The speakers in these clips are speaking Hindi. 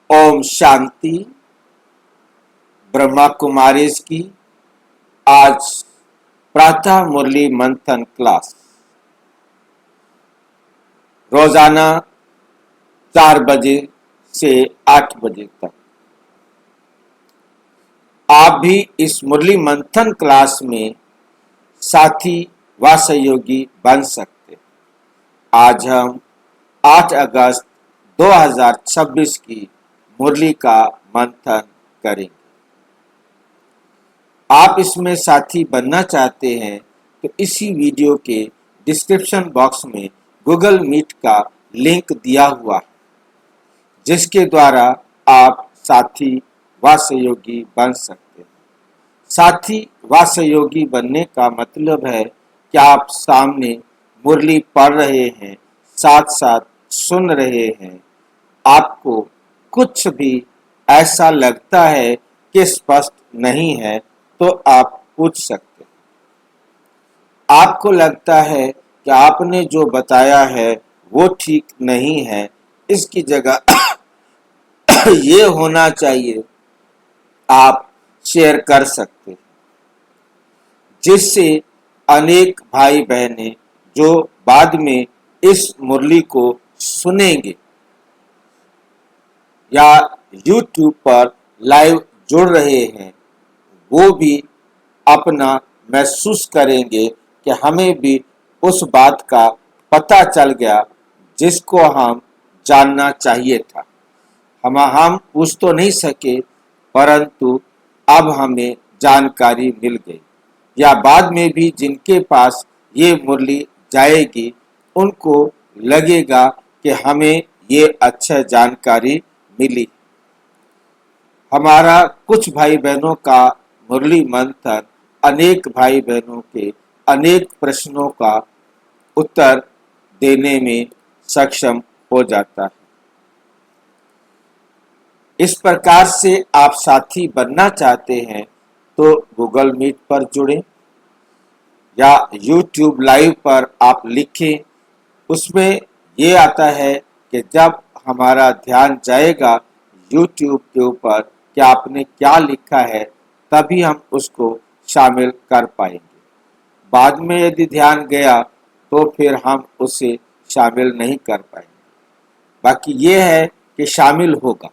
ओम शांति। ब्रह्मा कुमारीज की आज प्रातः मुरली मंथन क्लास रोजाना 4 बजे से 8 बजे तक। आप भी इस मुरली मंथन क्लास में साथी व सहयोगी बन सकते हैं। आज हम 8 अगस्त 2026 की मुरली का मंथन करेंगे। आप इसमें साथी बनना चाहते हैं तो इसी वीडियो के डिस्क्रिप्शन बॉक्स में गूगल मीट का लिंक दिया हुआ है, जिसके द्वारा आप साथी व सहयोगी बन सकते हैं। साथी व सहयोगी बनने का मतलब है कि आप सामने मुरली पढ़ रहे हैं, साथ साथ सुन रहे हैं। आपको कुछ भी ऐसा लगता है कि स्पष्ट नहीं है तो आप पूछ सकते हैं। आपको लगता है कि आपने जो बताया है वो ठीक नहीं है, इसकी जगह ये होना चाहिए, आप शेयर कर सकते हैं, जिससे अनेक भाई बहनें जो बाद में इस मुरली को सुनेंगे या YouTube पर लाइव जुड़ रहे हैं, वो भी अपना महसूस करेंगे कि हमें भी उस बात का पता चल गया जिसको हम जानना चाहिए था। हम पूछ तो नहीं सके, परंतु अब हमें जानकारी मिल गई। या बाद में भी जिनके पास ये मुरली जाएगी उनको लगेगा कि हमें ये अच्छा जानकारी मिली। हमारा कुछ भाई बहनों का मुरली मंथन अनेक भाई बहनों के अनेक प्रश्नों का उत्तर देने में सक्षम हो जाता है। इस प्रकार से आप साथी बनना चाहते हैं तो गूगल मीट पर जुड़ें या YouTube लाइव पर आप लिखें। उसमें ये आता है कि जब हमारा ध्यान जाएगा YouTube के ऊपर कि आपने क्या लिखा है, तभी हम उसको शामिल कर पाएंगे। बाद में यदि ध्यान गया तो फिर हम उसे शामिल नहीं कर पाएंगे। बाकी ये है कि शामिल होगा,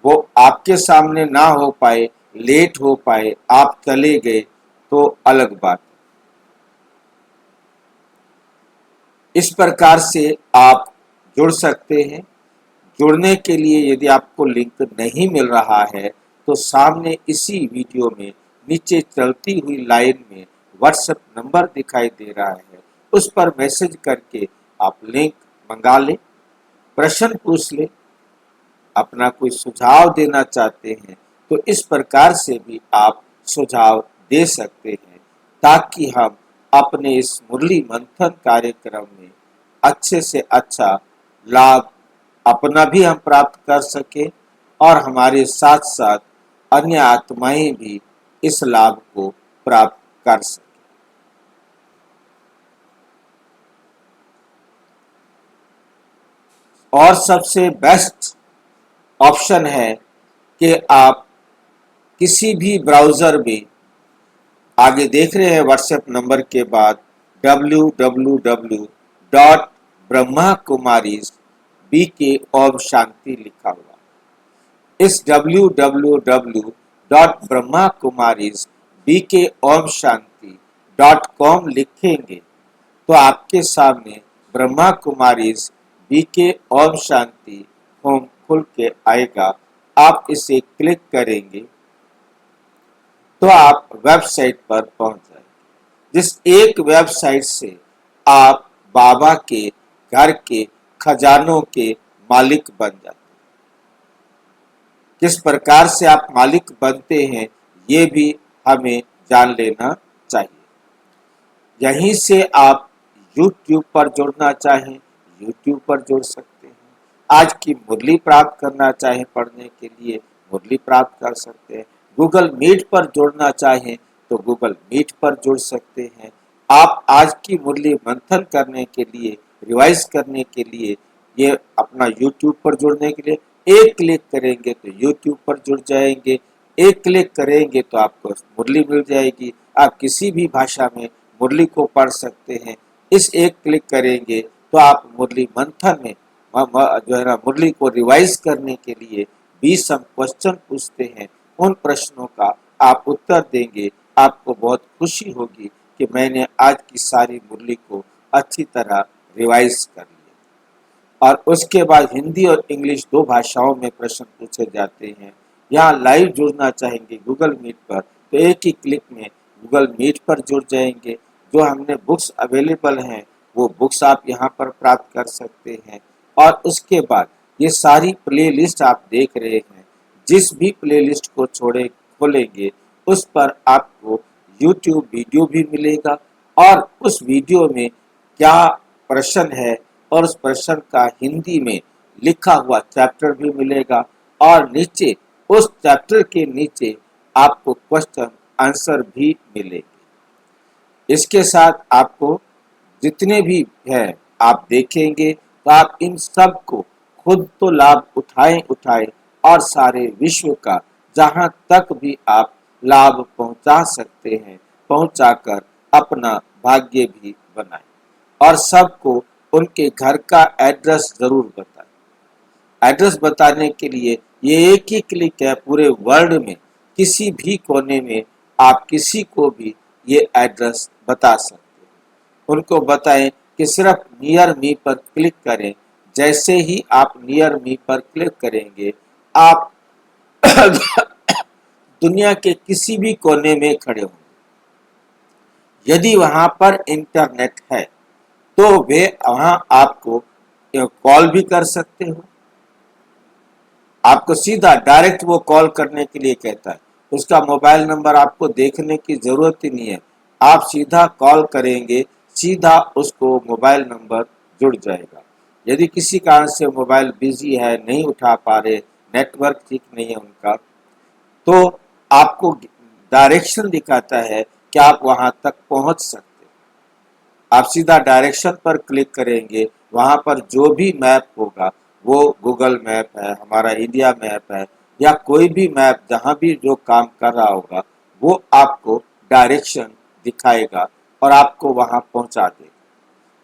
वो आपके सामने ना हो पाए, लेट हो पाए, आप चले गए तो अलग बात। इस प्रकार से आप जुड़ सकते हैं। जुड़ने के लिए यदि आपको लिंक नहीं मिल रहा है तो सामने इसी वीडियो में नीचे चलती हुई लाइन में व्हाट्सएप नंबर दिखाई दे रहा है, उस पर मैसेज करके आप लिंक मंगा लें, प्रश्न पूछ लें, अपना कोई सुझाव देना चाहते हैं तो इस प्रकार से भी आप सुझाव दे सकते हैं, ताकि हम अपने इस मुरली मंथन कार्यक्रम में अच्छे से अच्छा लाभ अपना भी हम प्राप्त कर सके और हमारे साथ साथ अन्य आत्माएं भी इस लाभ को प्राप्त कर सके। और सबसे बेस्ट ऑप्शन है कि आप किसी भी ब्राउजर में आगे देख रहे हैं व्हाट्सएप नंबर के बाद www.brahmakumaris.bk शांति लिखा हुआ। इस www.brahmakumaris.bk लिखेंगे तो आपके सामने ब्रह्मा कुमारीज BK शांति होम खुल के आएगा। आप इसे क्लिक करेंगे तो आप वेबसाइट पर पहुंच जाएंगे, जिस एक वेबसाइट से आप बाबा के घर के खजानों के मालिक बन जाते हैं। किस प्रकार से आप मालिक बनते हैं ये भी हमें जान लेना चाहिए। यहीं से आप YouTube पर जुड़ना चाहें YouTube पर जुड़ सकते हैं। आज की मुरली प्राप्त करना चाहें पढ़ने के लिए मुरली प्राप्त कर सकते हैं। गूगल मीट पर जुड़ना चाहें तो गूगल मीट पर जुड़ सकते हैं। आप आज की मुरली मंथन करने के लिए, रिवाइज करने के लिए, ये अपना YouTube पर जुड़ने के लिए एक क्लिक करेंगे तो YouTube पर जुड़ जाएंगे, एक क्लिक करेंगे तो आपको मुरली मिल जाएगी। आप किसी भी भाषा में मुरली को पढ़ सकते हैं। इस एक क्लिक करेंगे तो आप मुरली मंथन में जो है ना मुरली को रिवाइज करने के लिए 20 हम क्वेश्चन पूछते हैं, उन प्रश्नों का आप उत्तर देंगे। आपको बहुत खुशी होगी कि मैंने आज की सारी मुरली को अच्छी तरह रिवाइज कर लिया। और उसके बाद हिंदी और इंग्लिश दो भाषाओं में प्रश्न पूछे जाते हैं। यहाँ लाइव जुड़ना चाहेंगे गूगल मीट पर तो एक ही क्लिक में गूगल मीट पर जुड़ जाएंगे। जो हमने बुक्स अवेलेबल हैं वो बुक्स आप यहाँ पर प्राप्त कर सकते हैं। और उसके बाद ये सारी प्लेलिस्ट आप देख रहे हैं, जिस भी प्लेलिस्ट को छोड़े खोलेंगे उस पर आपको यूट्यूब वीडियो भी मिलेगा और उस वीडियो में क्या प्रश्न है और उस प्रश्न का हिंदी में लिखा हुआ चैप्टर भी मिलेगा और नीचे उस चैप्टर के नीचे आपको क्वेश्चन आंसर भी मिलेंगे। इसके साथ आपको जितने भी है आप देखेंगे तो आप इन सब को खुद तो लाभ उठाएं और सारे विश्व का जहां तक भी आप लाभ पहुंचा सकते हैं पहुंचाकर अपना भाग्य भी बनाएं और सबको उनके घर का एड्रेस जरूर बताएं। एड्रेस बताने के लिए ये एक ही क्लिक है, पूरे वर्ल्ड में किसी भी कोने में आप किसी को भी ये एड्रेस बता सकते हैं। उनको बताएं कि सिर्फ नियर मी पर क्लिक करें। जैसे ही आप नियर मी पर क्लिक करेंगे आप दुनिया के किसी भी कोने में खड़े होंगे। यदि वहां पर इंटरनेट है तो वे वहां आपको कॉल भी कर सकते हो। आपको सीधा डायरेक्ट वो कॉल करने के लिए कहता है, उसका मोबाइल नंबर आपको देखने की जरूरत ही नहीं है। आप सीधा कॉल करेंगे, सीधा उसको मोबाइल नंबर जुड़ जाएगा। यदि किसी कारण से मोबाइल बिजी है, नहीं उठा पा रहे, नेटवर्क ठीक नहीं है उनका, तो आपको डायरेक्शन दिखाता है कि आप वहां तक पहुंच सकते हैं। आप सीधा डायरेक्शन पर क्लिक करेंगे, वहां पर जो भी मैप होगा वो गूगल मैप है, हमारा इंडिया मैप है या कोई भी मैप जहां भी जो काम कर रहा होगा वो आपको डायरेक्शन दिखाएगा और आपको वहां पहुंचा देगा।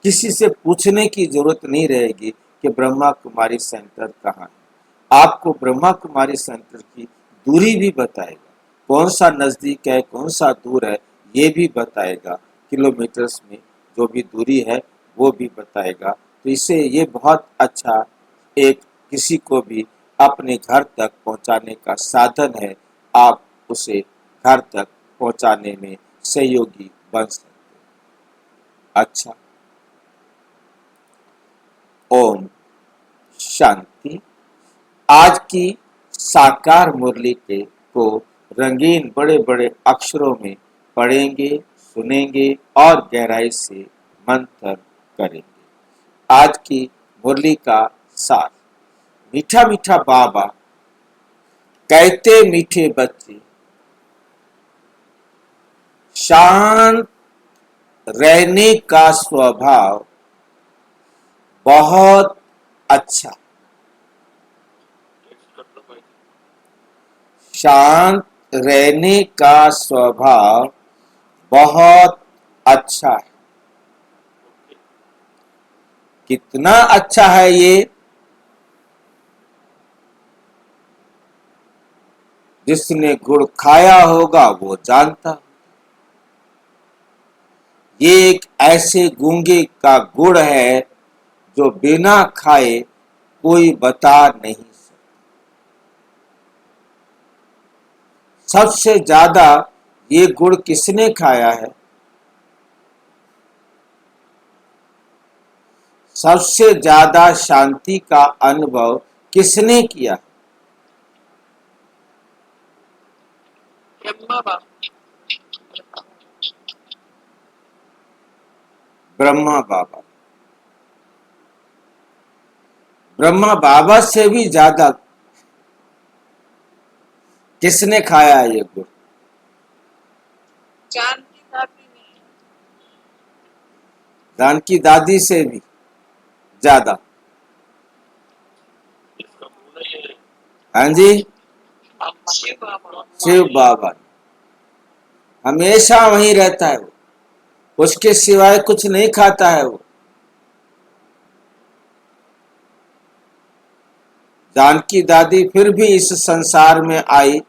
किसी से पूछने की जरूरत नहीं रहेगी कि ब्रह्मा कुमारी सेंटर कहाँ है। आपको ब्रह्मा कुमारी सेंटर की दूरी भी बताएगा, कौन सा नजदीक है कौन सा दूर है ये भी बताएगा, किलोमीटर्स में जो भी दूरी है वो भी बताएगा। तो इससे ये बहुत अच्छा एक किसी को भी अपने घर तक पहुंचाने का साधन है। आप उसे घर तक पहुंचाने में सहयोगी बन सकते हैं। अच्छा, ओम शांति। आज की साकार मुरली के को रंगीन बड़े बड़े अक्षरों में पढ़ेंगे, सुनेंगे और गहराई से मंथन करेंगे। आज की मुरली का सार। मीठा मीठा बाबा कहते मीठे बच्चे, शांत रहने का स्वभाव बहुत अच्छा। शांत रहने का स्वभाव बहुत अच्छा है। कितना अच्छा है ये, जिसने गुड़ खाया होगा वो जानता। ये एक ऐसे गूंगे का गुड़ है जो बिना खाए कोई बता नहीं सकता। सबसे ज्यादा ये गुड़ किसने खाया है? सबसे ज्यादा शांति का अनुभव किसने किया? ब्रह्मा बाबा। ब्रह्मा बाबा से भी ज्यादा किसने खाया है ये गुड़? जानकी दादी से भी ज्यादा। हाँ जी, शिव बाबा हमेशा वहीं रहता है वो, उसके सिवाय कुछ नहीं खाता है वो। जानकी दादी फिर भी इस संसार में आई,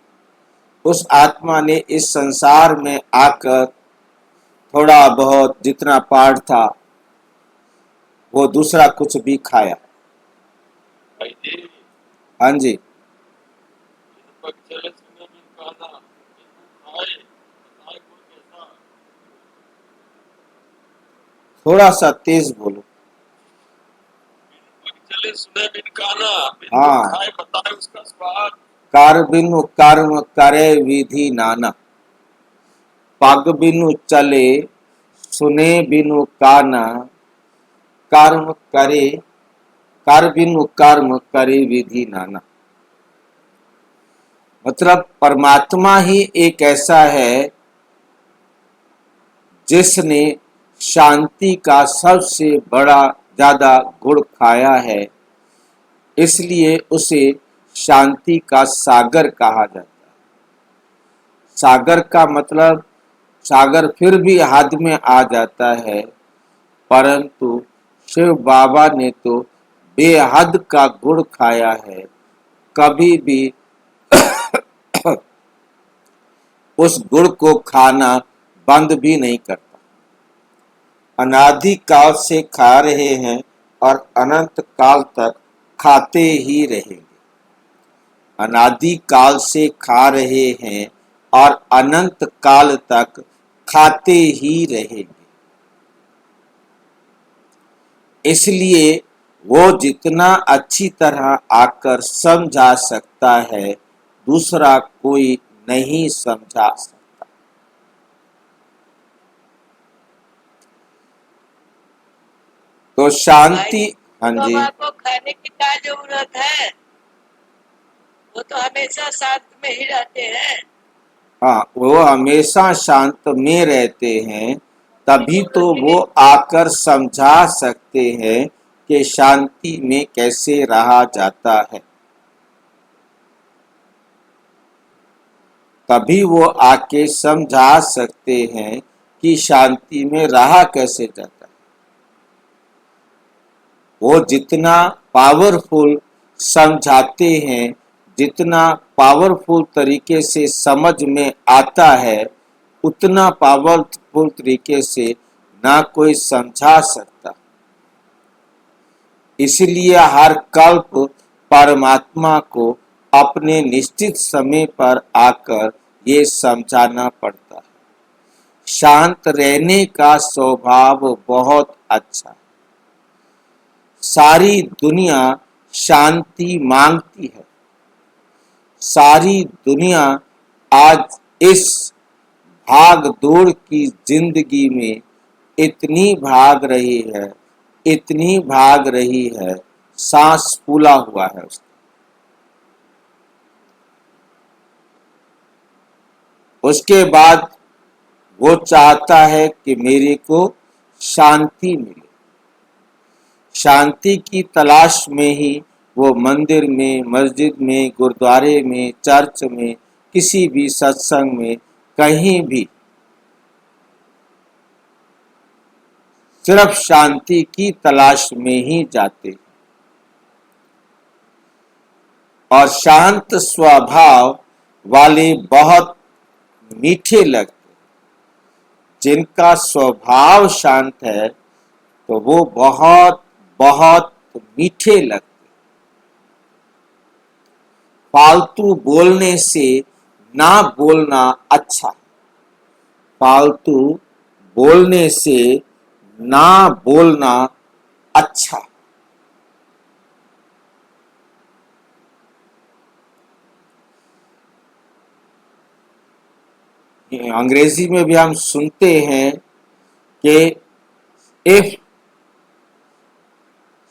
उस आत्मा ने इस संसार में आकर थोड़ा बहुत जितना पाठ था वो दूसरा कुछ भी खाया। हाँ जी, थोड़ा सा तेज बोलो। हाँ, कर बिनु कर्म करे विधि नाना, पग बिनु चले सुने बिनु काना, कर्म करे कर बिनु कर्म करे विधि नाना। मतलब परमात्मा ही एक ऐसा है जिसने शांति का सबसे बड़ा ज्यादा गुण खाया है, इसलिए उसे शांति का सागर कहा जाता है। सागर का मतलब सागर फिर भी हद में आ जाता है, परंतु शिव बाबा ने तो बेहद का गुड़ खाया है, कभी भी उस गुड़ को खाना बंद भी नहीं करता। अनादि काल से खा रहे हैं और अनंत काल तक खाते ही रहेंगे। अनादि काल से खा रहे हैं और अनंत काल तक खाते ही रहेंगे। इसलिए वो जितना अच्छी तरह आकर समझा सकता है, दूसरा कोई नहीं समझा सकता। तो शांति, हाँ जी, तो आपको खाने की क्या जरूरत है, वो तो हमेशा साथ में ही रहते हैं। हाँ, वो हमेशा शांत में रहते हैं, तभी तो वो आकर समझा सकते हैं कि शांति में कैसे रहा जाता है। तभी वो आके समझा सकते हैं कि शांति में रहा कैसे जाता है। वो जितना पावरफुल समझाते हैं, जितना पावरफुल तरीके से समझ में आता है, उतना पावरफुल तरीके से ना कोई समझा सकता। इसलिए हर कल्प परमात्मा को अपने निश्चित समय पर आकर ये समझाना पड़ता है। शांत रहने का स्वभाव बहुत अच्छा है। सारी दुनिया शांति मांगती है। सारी दुनिया आज इस भाग दौड़ की जिंदगी में इतनी भाग रही है, इतनी भाग रही है, सांस फूला हुआ है उसका। उसके बाद वो चाहता है कि मेरे को शांति मिले। शांति की तलाश में ही वो मंदिर में, मस्जिद में, गुरुद्वारे में, चर्च में, किसी भी सत्संग में, कहीं भी सिर्फ शांति की तलाश में ही जाते। और शांत स्वभाव वाले बहुत मीठे लगते। जिनका स्वभाव शांत है तो वो बहुत बहुत मीठे लगते। फालतू बोलने से ना बोलना अच्छा। फालतू बोलने से ना बोलना अच्छा। अंग्रेजी में भी हम सुनते हैं कि if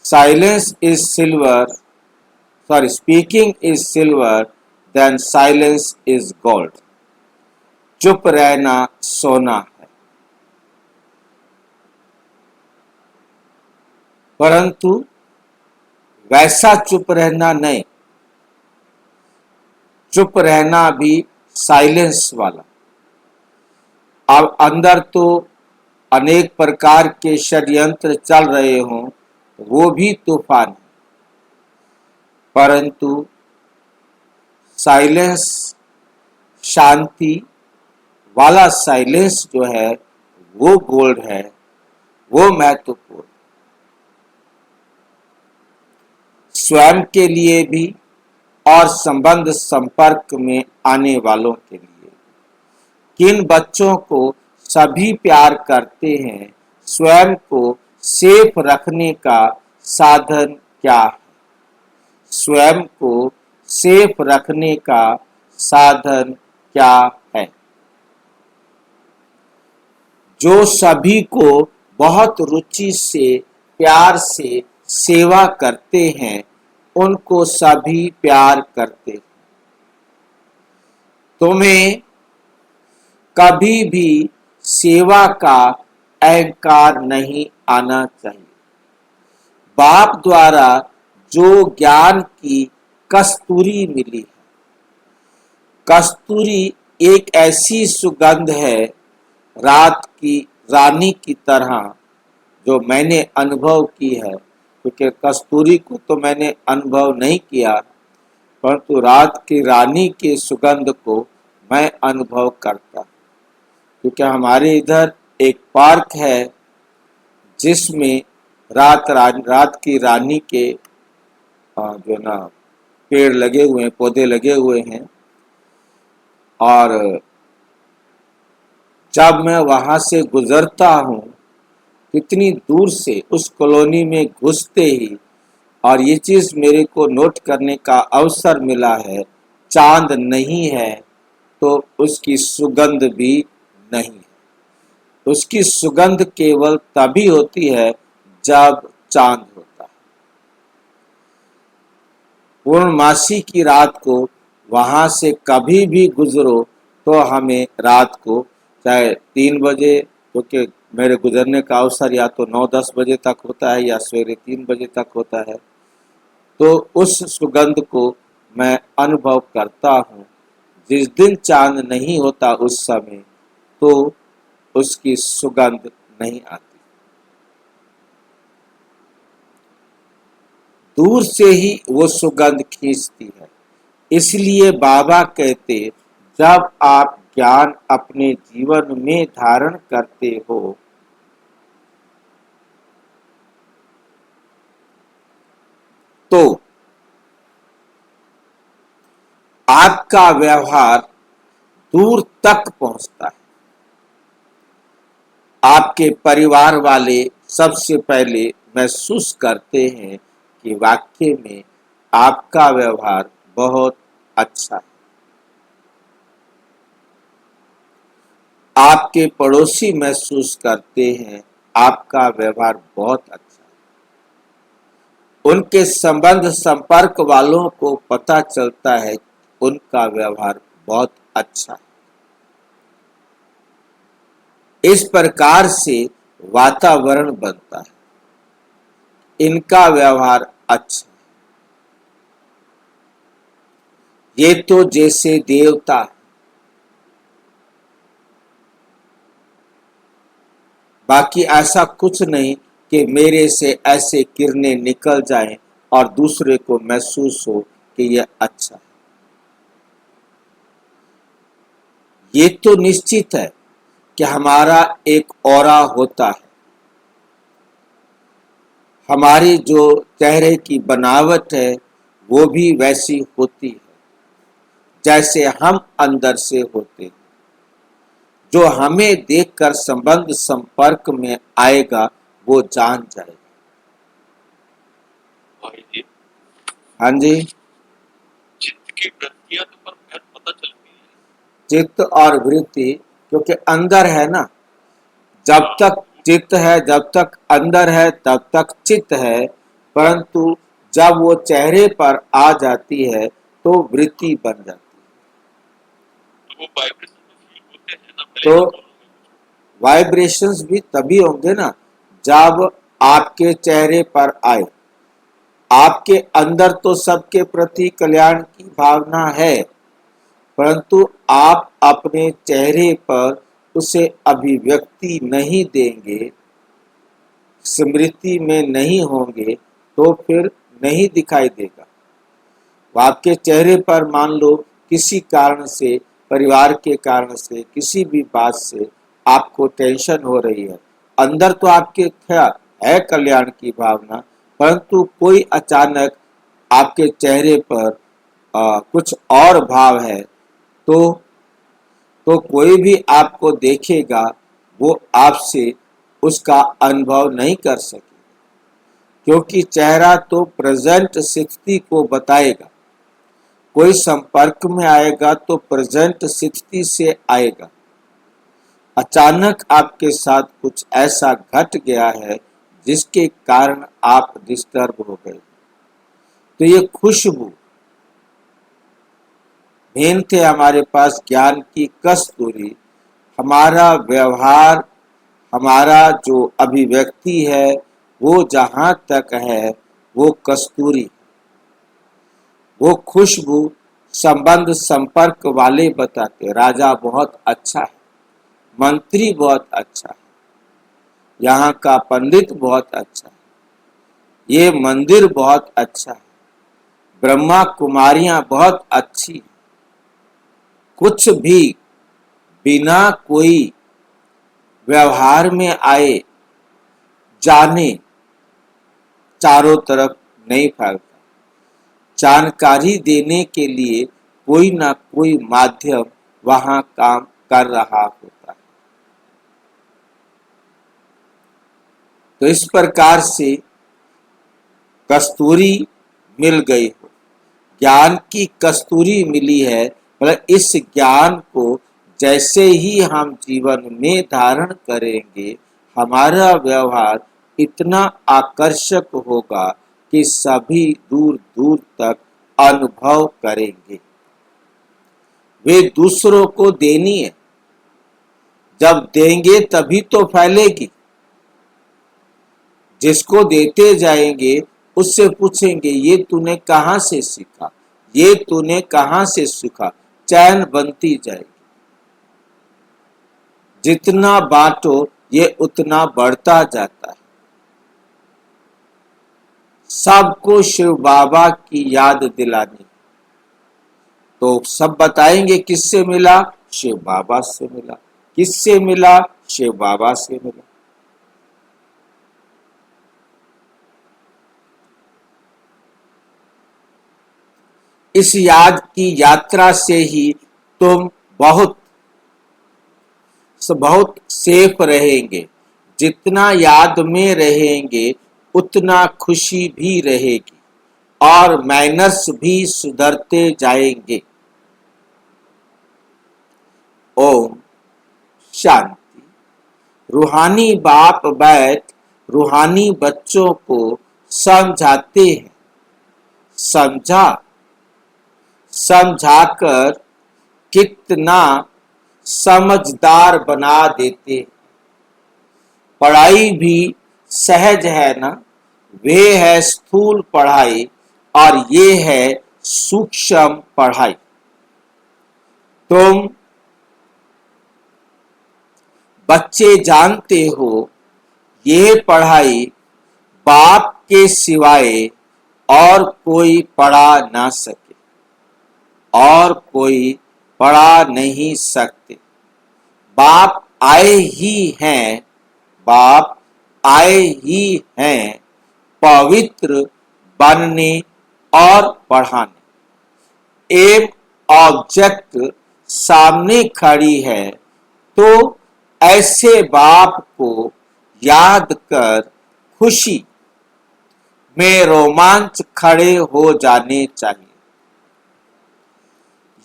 silence is silver, sorry, speaking is silver, then silence is gold. चुप रहना सोना है। परंतु वैसा चुप रहना नहीं, चुप रहना भी साइलेंस वाला। अब अंदर तो अनेक प्रकार के षड्यंत्र चल रहे हों, वो भी तूफान है, परंतु साइलेंस, शांति वाला साइलेंस जो है वो गोल्ड है, वो महत्वपूर्ण। स्वयं के लिए भी और संबंध संपर्क में आने वालों के लिए। किन बच्चों को सभी प्यार करते हैं, स्वयं को सेफ रखने का साधन क्या है? स्वयं को सेफ रखने का साधन क्या है? जो सभी को बहुत रुचि से, प्यार से सेवा करते हैं, उनको सभी प्यार करते हैं। तुम्हें कभी भी सेवा का अहंकार नहीं आना चाहिए। बाप द्वारा जो ज्ञान की कस्तूरी मिली है, कस्तूरी एक ऐसी सुगंध है रात की रानी की तरह, जो मैंने अनुभव की है, क्योंकि कस्तूरी को तो मैंने अनुभव नहीं किया, परंतु रात की रानी की सुगंध को मैं अनुभव करता। क्योंकि हमारे इधर एक पार्क है जिसमें रात की रानी के जो ना पेड़ लगे हुए हैं, पौधे लगे हुए हैं, और जब मैं वहां से गुजरता हूँ, कितनी दूर से उस कॉलोनी में घुसते ही, और ये चीज मेरे को नोट करने का अवसर मिला है, चांद नहीं है तो उसकी सुगंध भी नहीं है। उसकी सुगंध केवल तभी होती है जब चांद होता है। पूर्णमासी की रात को वहां से कभी भी गुजरो तो हमें रात को चाहे 3 बजे, क्योंकि मेरे गुजरने का अवसर या तो 9-10 बजे तक होता है या सवेरे 3 बजे तक होता है, तो उस सुगंध को मैं अनुभव करता हूँ। जिस दिन चांद नहीं होता उस समय तो उसकी सुगंध नहीं आती। दूर से ही वो सुगंध खींचती है। इसलिए बाबा कहते, जब आप ज्ञान अपने जीवन में धारण करते हो तो आपका व्यवहार दूर तक पहुंचता है। आपके परिवार वाले सबसे पहले महसूस करते हैं कि वाकई में आपका व्यवहार बहुत अच्छा है। आपके पड़ोसी महसूस करते हैं आपका व्यवहार बहुत अच्छा है। उनके संबंध संपर्क वालों को पता चलता है उनका व्यवहार बहुत अच्छा है। इस प्रकार से वातावरण बनता है, इनका व्यवहार अच्छा है। ये तो जैसे देवता, बाकी ऐसा कुछ नहीं कि मेरे से ऐसे किरणें निकल जाएं और दूसरे को महसूस हो कि यह अच्छा है। ये तो निश्चित है कि हमारा एक ऑरा होता है। हमारी जो चेहरे की बनावट है वो भी वैसी होती है जैसे हम अंदर से होते हैं। जो हमें देखकर संबंध संपर्क में आएगा वो जान जाएगा। हाँ जी, चित्त की वृत्तियां तो पर पता चलती है। चित्त और वृत्ति क्योंकि अंदर है ना, जब तक चित्त है, जब तक अंदर है तब तक चित्त है, परंतु जब वो चेहरे पर आ जाती है तो वृत्ति बन जाती तो वो वाइब्रेशन होते हैं ना, है। तो वाइब्रेशंस भी तभी होंगे ना जब आपके चेहरे पर आए। आपके अंदर तो सबके प्रति कल्याण की भावना है, परंतु आप अपने चेहरे पर उसे अभिव्यक्ति नहीं देंगे, स्मृति में नहीं होंगे, तो फिर नहीं दिखाई देगा। वो आपके चेहरे पर मान लो किसी कारण से, परिवार के कारण से, किसी भी बात से आपको टेंशन हो रही है, अंदर तो आपके ख्याल है कल्याण की भावना, परंतु कोई अचानक आपके चेहरे पर कुछ और भाव है, तो कोई भी आपको देखेगा वो आपसे उसका अनुभव नहीं कर सके, क्योंकि चेहरा तो प्रेजेंट स्थिति को बताएगा। कोई संपर्क में आएगा तो प्रेजेंट स्थिति से आएगा। अचानक आपके साथ कुछ ऐसा घट गया है जिसके कारण आप डिस्टर्ब हो गए, तो ये खुशबू मेन थे हमारे पास ज्ञान की कस्तूरी। हमारा व्यवहार, हमारा जो अभिव्यक्ति है, वो जहाँ तक है वो कस्तूरी, वो खुशबू संबंध संपर्क वाले बताते राजा बहुत अच्छा है, मंत्री बहुत अच्छा है, यहाँ का पंडित बहुत अच्छा है, ये मंदिर बहुत अच्छा है, ब्रह्मा कुमारियां बहुत अच्छी हैं। कुछ भी बिना कोई व्यवहार में आए जाने चारों तरफ नहीं फैलता। जानकारी देने के लिए कोई ना कोई माध्यम वहां काम कर रहा होता है। तो इस प्रकार से कस्तूरी मिल गई हो, ज्ञान की कस्तूरी मिली है। मतलब इस ज्ञान को जैसे ही हम जीवन में धारण करेंगे, हमारा व्यवहार इतना आकर्षक होगा कि सभी दूर दूर तक अनुभव करेंगे। वे दूसरों को देनी है, जब देंगे तभी तो फैलेगी। जिसको देते जाएंगे उससे पूछेंगे ये तूने कहाँ से सीखा, ये तूने कहाँ से सीखा, चैन बनती जाएगी। जितना बांटो ये उतना बढ़ता जाता है। सबको शिव बाबा की याद दिलानी, तो सब बताएंगे किससे मिला, शिव बाबा से मिला। किससे मिला, शिव बाबा से मिला। इस याद की यात्रा से ही तुम बहुत सेफ रहेंगे। जितना याद में रहेंगे उतना खुशी भी रहेगी और मैनर्स भी सुधरते जाएंगे। ओम शांति। रूहानी बाप बैठ रूहानी बच्चों को समझाते हैं, समझाकर कितना समझदार बना देते। पढ़ाई भी सहज है ना, वे है स्थूल पढ़ाई और ये है सूक्ष्म पढ़ाई। तुम बच्चे जानते हो ये पढ़ाई बाप के सिवाय और कोई पढ़ा ना सके, और कोई पढ़ा नहीं सकते। बाप आए ही हैं, बाप आए ही हैं पवित्र बनने और पढ़ाने। एक ऑब्जेक्ट सामने खड़ी है तो ऐसे बाप को याद कर खुशी में रोमांच खड़े हो जाने चाहिए।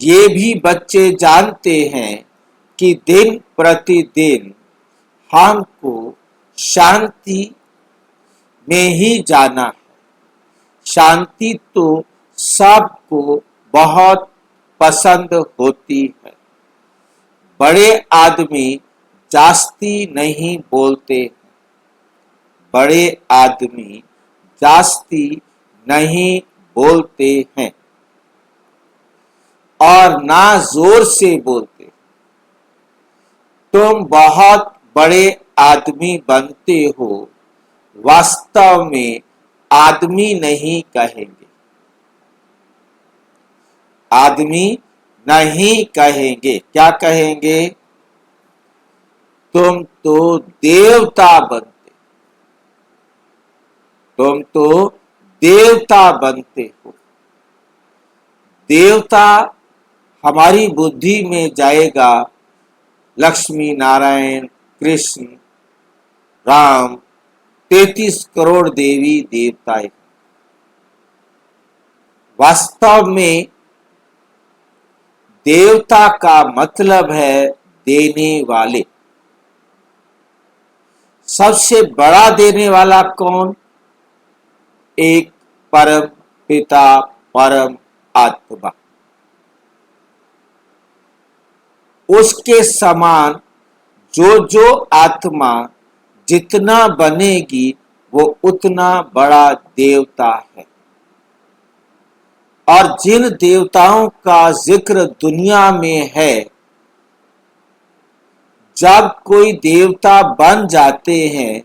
ये भी बच्चे जानते हैं कि दिन प्रतिदिन हमको शांति में ही जाना है। शांति तो सबको बहुत पसंद होती है। बड़े आदमी जास्ती नहीं बोलते, बड़े आदमी जास्ती नहीं बोलते हैं। और ना जोर से बोलते। तुम बहुत बड़े आदमी बनते हो, वास्तव में आदमी नहीं कहेंगे, आदमी नहीं कहेंगे। क्या कहेंगे? तुम तो देवता बनते, तुम तो देवता बनते हो। देवता हमारी बुद्धि में जाएगा लक्ष्मी नारायण कृष्ण राम 33 करोड़ देवी देवताएं। वास्तव में देवता का मतलब है देने वाले। सबसे बड़ा देने वाला कौन? एक परम पिता, परम आत्मा। उसके समान जो जो आत्मा जितना बनेगी वो उतना बड़ा देवता है। और जिन देवताओं का जिक्र दुनिया में है, जब कोई देवता बन जाते हैं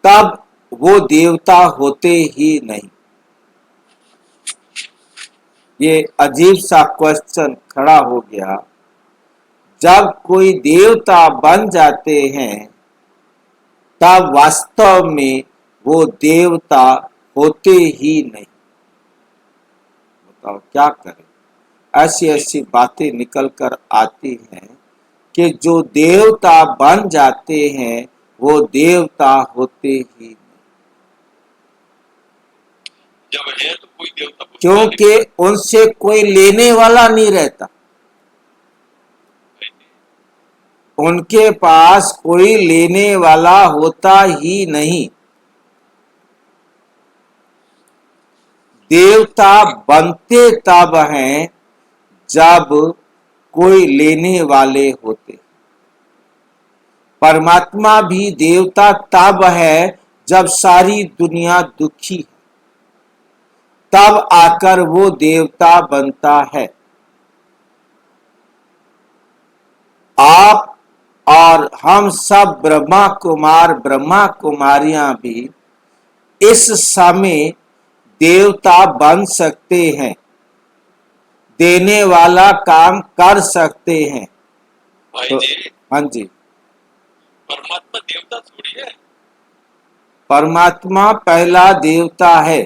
तब वो देवता होते ही नहीं। ये अजीब सा क्वेश्चन खड़ा हो गया। जब कोई देवता बन जाते हैं तब वास्तव में वो देवता होते ही नहीं। बताओ क्या करें? ऐसी ऐसी बातें निकल कर आती हैं कि जो देवता बन जाते हैं वो देवता होते ही नहीं। जब है तो कोई देवता पूछता क्योंकि नहीं। उनसे कोई लेने वाला नहीं रहता, उनके पास कोई लेने वाला होता ही नहीं। देवता बनते तब हैं जब कोई लेने वाले होते। परमात्मा भी देवता तब है जब सारी दुनिया दुखी है, तब आकर वो देवता बनता है। आप और हम सब ब्रह्मा कुमार ब्रह्मा कुमारियां भी इस समय देवता बन सकते हैं, देने वाला काम कर सकते हैं। भाई तो जी, हाँ जी, परमात्मा देवता थोड़ी है। परमात्मा पहला देवता है।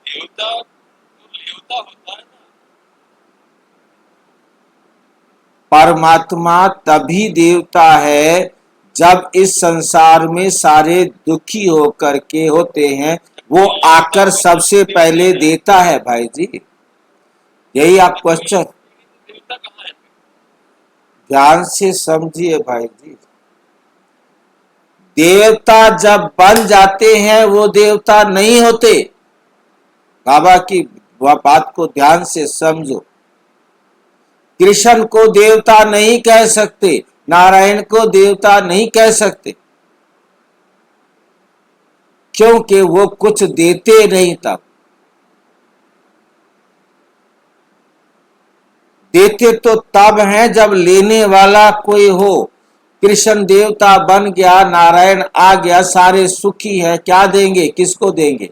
देवता तो देवता होता है ना। परमात्मा तभी देवता है जब इस संसार में सारे दुखी होकर के होते हैं, वो आकर सबसे पहले देता है। भाई जी, यही आप क्वेश्चन देवता कहाँ है? ध्यान से समझिए। भाई जी, देवता जब बन जाते हैं वो देवता नहीं होते। बाबा की वह बात को ध्यान से समझो। कृष्ण को देवता नहीं कह सकते, नारायण को देवता नहीं कह सकते, क्योंकि वो कुछ देते नहीं। तब देते तो तब हैं जब लेने वाला कोई हो। कृष्ण देवता बन गया, नारायण आ गया, सारे सुखी हैं, क्या देंगे? किसको देंगे?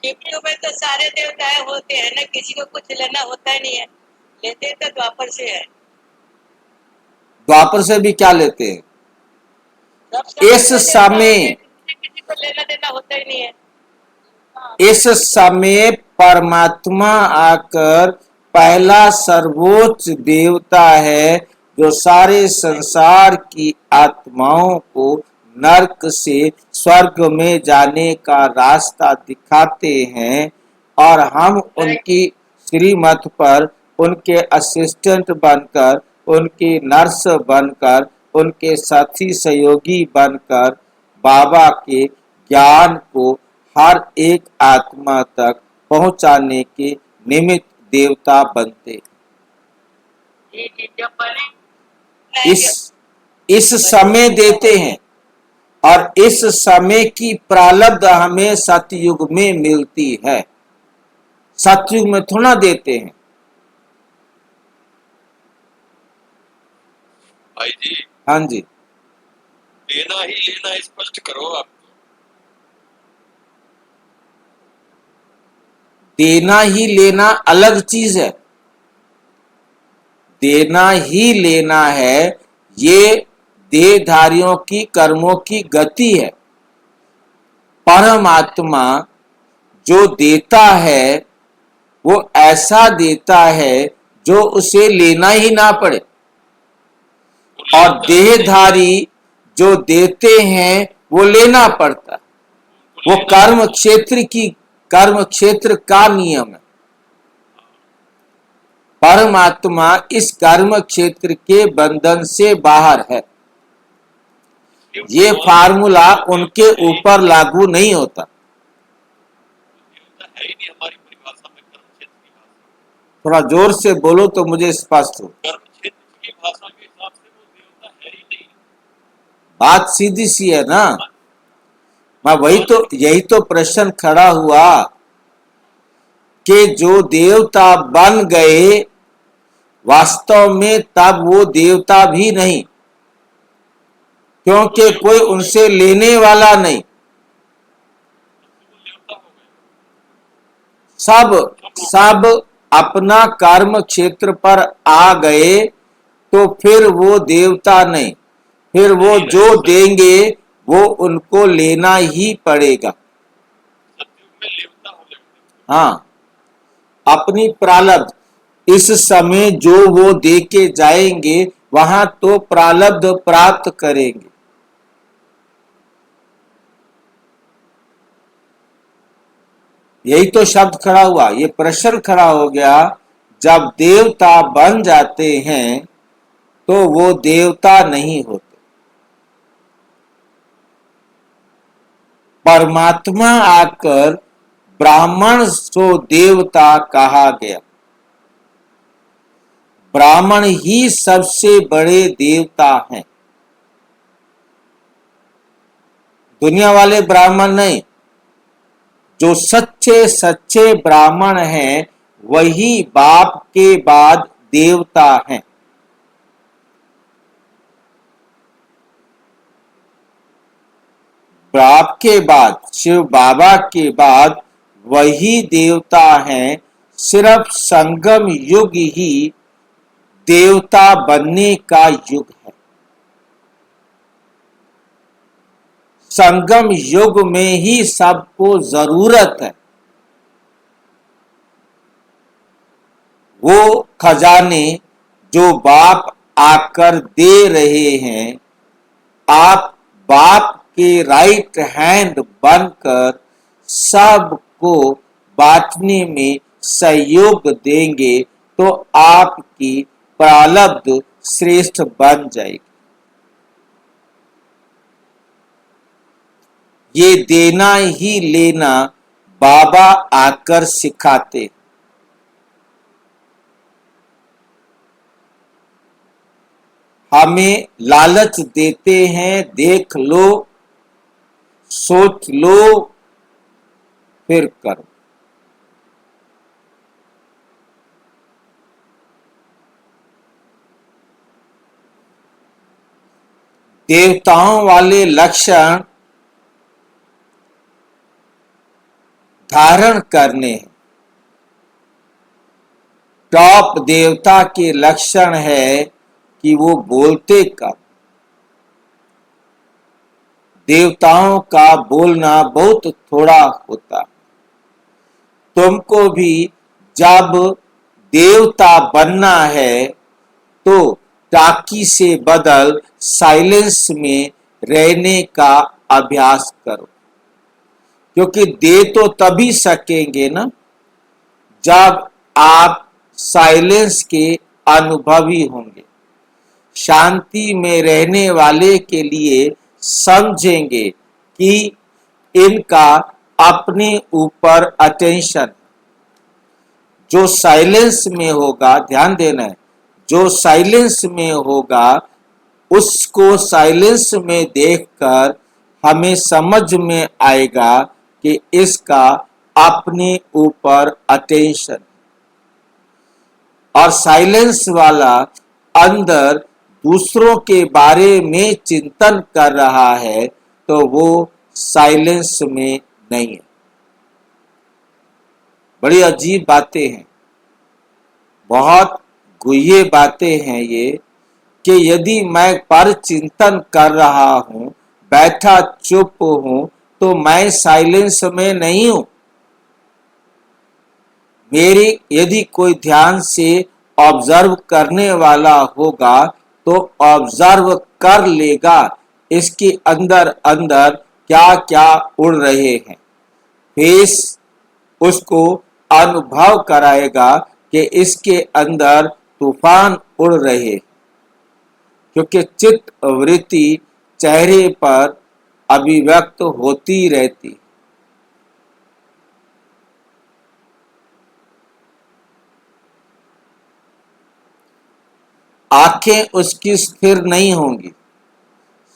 टिप्पणियों में तो सारे देवताएं होते हैं ना, किसी को कुछ लेना होता ही नहीं है। लेते तो द्वापर से है। द्वापर से भी क्या लेते हैं? सब इस तो देवता समय होते हैं, किसी को लेना देना होता ही नहीं है। इस समय परमात्मा आकर पहला सर्वोच्च देवता है, जो सारे संसार की आत्माओं को नरक से स्वर्ग में जाने का रास्ता दिखाते हैं, और हम उनकी श्रीमत पर उनके असिस्टेंट बनकर, उनकी नर्स बनकर, उनके साथी सहयोगी बनकर बाबा के ज्ञान को हर एक आत्मा तक पहुंचाने के निमित्त देवता बनते। जब बने इस समय देते हैं और इस समय की प्रारब्ध हमें सतयुग में मिलती है, सतयुग में थोड़ा देते हैं। भाई जी, हाँ जी, लेना ही लेना स्पष्ट करो आप। देना ही लेना अलग चीज है। देना ही लेना है, ये देहधारियों की कर्मों की गति है। परमात्मा जो देता है वो ऐसा देता है जो उसे लेना ही ना पड़े, और देहधारी जो देते हैं वो लेना पड़ता है। वो कर्म क्षेत्र का नियम है। परमात्मा इस कर्म क्षेत्र के बंधन से बाहर है। ये फार्मूला उनके ऊपर लागू नहीं होता। देवता है ही नहीं हमारी परिभाषा में, कर्म क्षेत्र की भाषा। थोड़ा जोर से बोलो तो मुझे स्पष्ट हो। कर्म क्षेत्र की भाषा के हिसाब से वो देवता है ही नहीं। बात सीधी सी है ना। मैं यही तो प्रश्न खड़ा हुआ कि जो देवता बन गए वास्तव में तब वो देवता भी नहीं, क्योंकि कोई उनसे लेने वाला नहीं। सब अपना कर्म क्षेत्र पर आ गए तो फिर वो देवता नहीं, फिर वो जो देंगे वो उनको लेना ही पड़ेगा। हाँ, अपनी प्रारब्ध इस समय जो वो दे के जाएंगे वहां तो प्रारब्ध प्राप्त करेंगे। यही तो शब्द खड़ा हुआ, ये प्रश्न खड़ा हो गया। जब देवता बन जाते हैं तो वो देवता नहीं होते। परमात्मा आकर ब्राह्मण सो देवता कहा गया। ब्राह्मण ही सबसे बड़े देवता हैं, दुनिया वाले ब्राह्मण नहीं। जो सच्चे सच्चे ब्राह्मण हैं वही बाप के बाद देवता हैं। बाप के बाद, शिव बाबा के बाद वही देवता हैं। सिर्फ संगम युग ही देवता बनने का युग है। संगम युग में ही सबको जरूरत है। वो खजाने जो बाप आकर दे रहे हैं, आप बाप के राइट हैंड बनकर सबको बांटने में सहयोग देंगे तो आपकी प्रारब्ध श्रेष्ठ बन जाएगी। ये देना ही लेना बाबा आकर सिखाते। हमें लालच देते हैं, देख लो, सोच लो, फिर करो। देवताओं वाले लक्षण धारण करने हैं। टॉप देवता के लक्षण है कि वो बोलते कब। देवताओं का बोलना बहुत थोड़ा होता। तुमको भी जब देवता बनना है तो टाकी से बदल साइलेंस में रहने का अभ्यास करो, क्योंकि दे तो तभी सकेंगे ना जब आप साइलेंस के अनुभवी होंगे। शांति में रहने वाले के लिए समझेंगे कि इनका अपने ऊपर अटेंशन। जो साइलेंस में होगा, ध्यान देना है, जो साइलेंस में होगा उसको साइलेंस में देखकर हमें समझ में आएगा कि इसका अपने ऊपर अटेंशन, और साइलेंस वाला अंदर दूसरों के बारे में चिंतन कर रहा है, तो वो साइलेंस में नहीं है। बड़ी अजीब बातें हैं, बहुत गुह्य बातें हैं ये, कि यदि मैं पर चिंतन कर रहा हूं, बैठा चुप हूं, तो मैं साइलेंस में नहीं हूं। मेरी यदि कोई ध्यान से ऑब्जर्व करने वाला होगा तो ऑब्जर्व कर लेगा इसके अंदर अंदर क्या क्या उड़ रहे हैं। फेस उसको अनुभव कराएगा कि इसके अंदर तूफान उड़ रहे, क्योंकि चित्त वृत्ति चेहरे पर अभिव्यक्त होती रहती। आंखें उसकी स्थिर नहीं होंगी।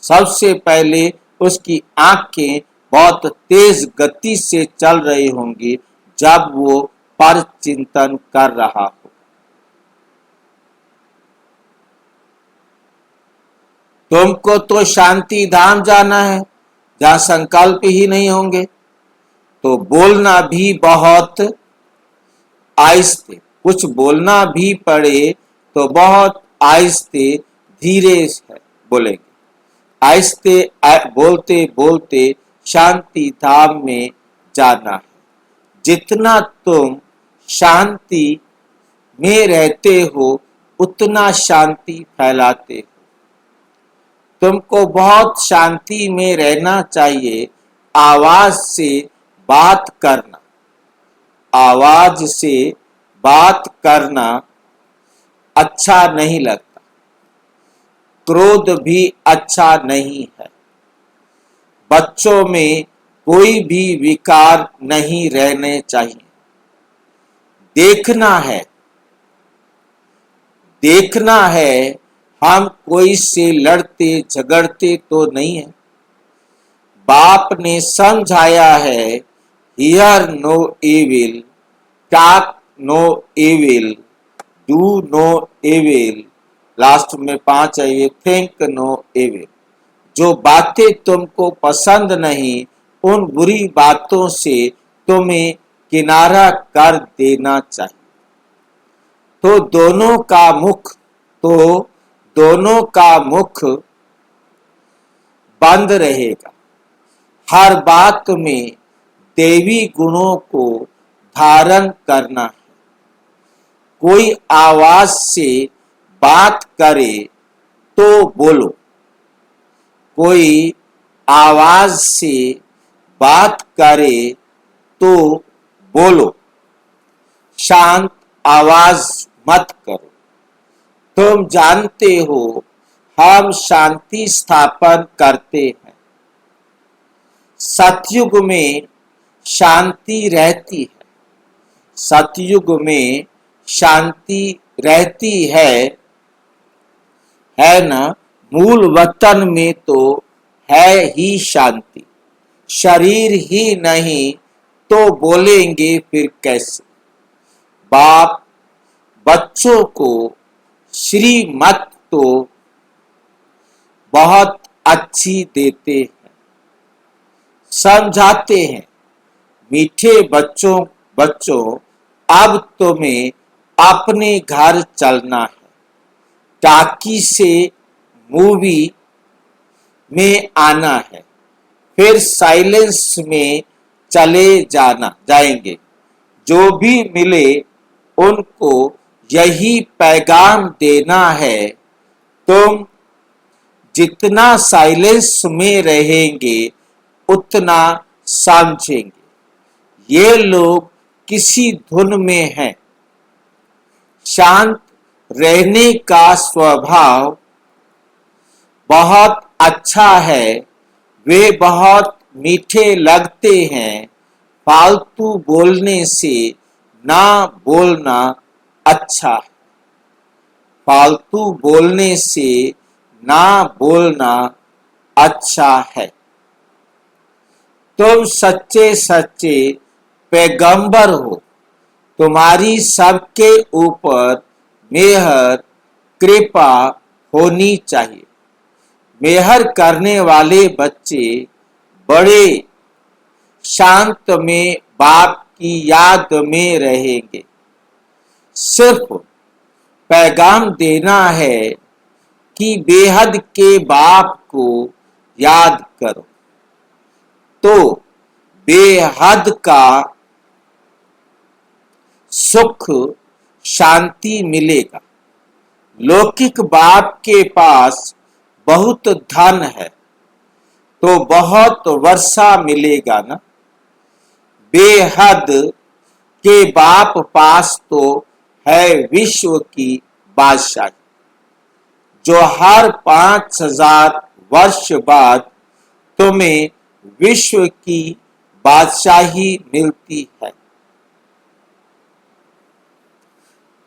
सबसे पहले उसकी आंखें बहुत तेज गति से चल रही होंगी जब वो पर चिंतन कर रहा हो। तुमको तो शांति धाम जाना है जहां संकल्प ही नहीं होंगे, तो बोलना भी बहुत आहिस्ते, कुछ बोलना भी पड़े तो बहुत आहिस्ते धीरे से बोलेंगे। आहिस्ते बोलते बोलते शांति धाम में जाना है। जितना तुम शांति में रहते हो उतना शांति फैलाते हो। तुमको बहुत शांति में रहना चाहिए। आवाज से बात करना, आवाज से बात करना अच्छा नहीं लगता। क्रोध भी अच्छा नहीं है। बच्चों में कोई भी विकार नहीं रहने चाहिए। देखना है, देखना है हम कोई से लड़ते झगड़ते तो नहीं है। बाप ने समझाया है, hear no evil, talk no evil, do no evil, last में 5 है ये, थिंक नो एविल। जो बातें तुमको पसंद नहीं, उन बुरी बातों से तुम्हें किनारा कर देना चाहिए। तो दोनों का मुख बंद रहेगा। हर बात में देवी गुणों को धारण करना है। कोई आवाज से बात करे तो बोलो, कोई आवाज से बात करे तो बोलो, शांत आवाज मत करो। तुम जानते हो हम शांति स्थापन करते हैं। सतयुग में शांति रहती है, सतयुग में शांति रहती है ना। मूल वतन में तो है ही शांति। शरीर ही नहीं तो बोलेंगे फिर कैसे। बाप बच्चों को श्रीमत तो बहुत अच्छी देते हैं, समझाते हैं, मीठे बच्चों अब तुम्हें अपने घर चलना है। टाकी से मूवी में आना है, फिर साइलेंस में चले जाएंगे। जो भी मिले उनको यही पैगाम देना है, तुम जितना साइलेंस में रहेंगे उतना समझेंगे। ये लोग किसी धुन में हैं। शांत रहने का स्वभाव बहुत अच्छा है। वे बहुत मीठे लगते हैं। फालतू बोलने से ना बोलना अच्छा है। फालतू बोलने से ना बोलना अच्छा है। तुम सच्चे सच्चे पैगंबर हो। तुम्हारी सबके ऊपर मेहर कृपा होनी चाहिए। मेहर करने वाले बच्चे बड़े शांत में बाप की याद में रहेंगे। सिर्फ पैगाम देना है कि बेहद के बाप को याद करो, तो बेहद का सुख शांति मिलेगा। लौकिक बाप के पास बहुत धन है तो बहुत वर्षा मिलेगा ना। बेहद के बाप पास तो है विश्व की बादशाही, जो हर 5000 वर्ष बाद तुम्हें विश्व की बादशाही मिलती है।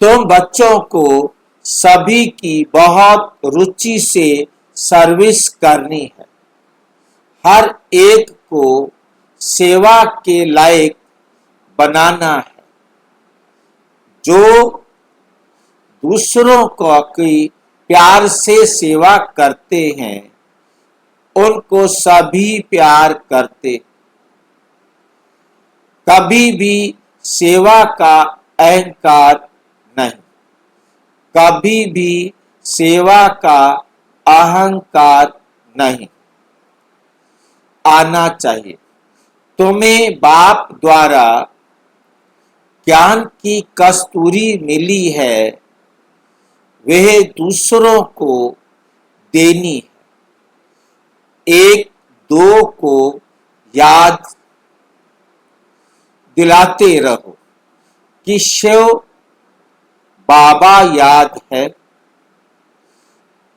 तुम बच्चों को सभी की बहुत रुचि से सर्विस करनी है। हर एक को सेवा के लायक बनाना है। जो दूसरों को की प्यार से सेवा करते हैं उनको सभी प्यार करते। कभी भी सेवा का अहंकार नहीं, कभी भी सेवा का अहंकार नहीं आना चाहिए। तुम्हें बाप द्वारा ज्ञान की कस्तूरी मिली है, वह दूसरों को देनी है। एक दो को याद दिलाते रहो कि शिव बाबा याद है,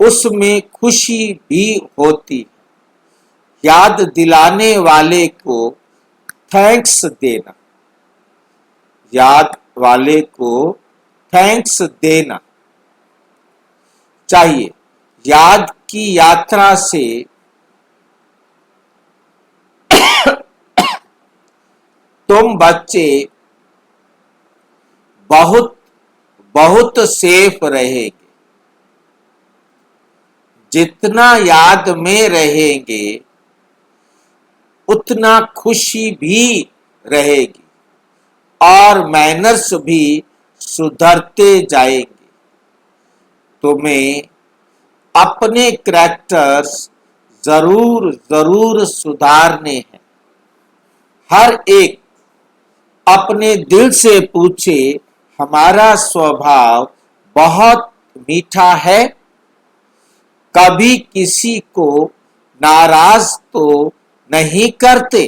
उसमें खुशी भी होती है। याद दिलाने वाले को थैंक्स देना, याद वाले को थैंक्स देना चाहिए। याद की यात्रा से तुम बच्चे बहुत बहुत सेफ रहेंगे। जितना याद में रहेंगे उतना खुशी भी रहेगी और मैनर्स भी सुधरते जाएंगे। तुम्हें अपने करैक्टर्स जरूर जरूर सुधारने हैं। हर एक अपने दिल से पूछे, हमारा स्वभाव बहुत मीठा है, कभी किसी को नाराज तो नहीं करते।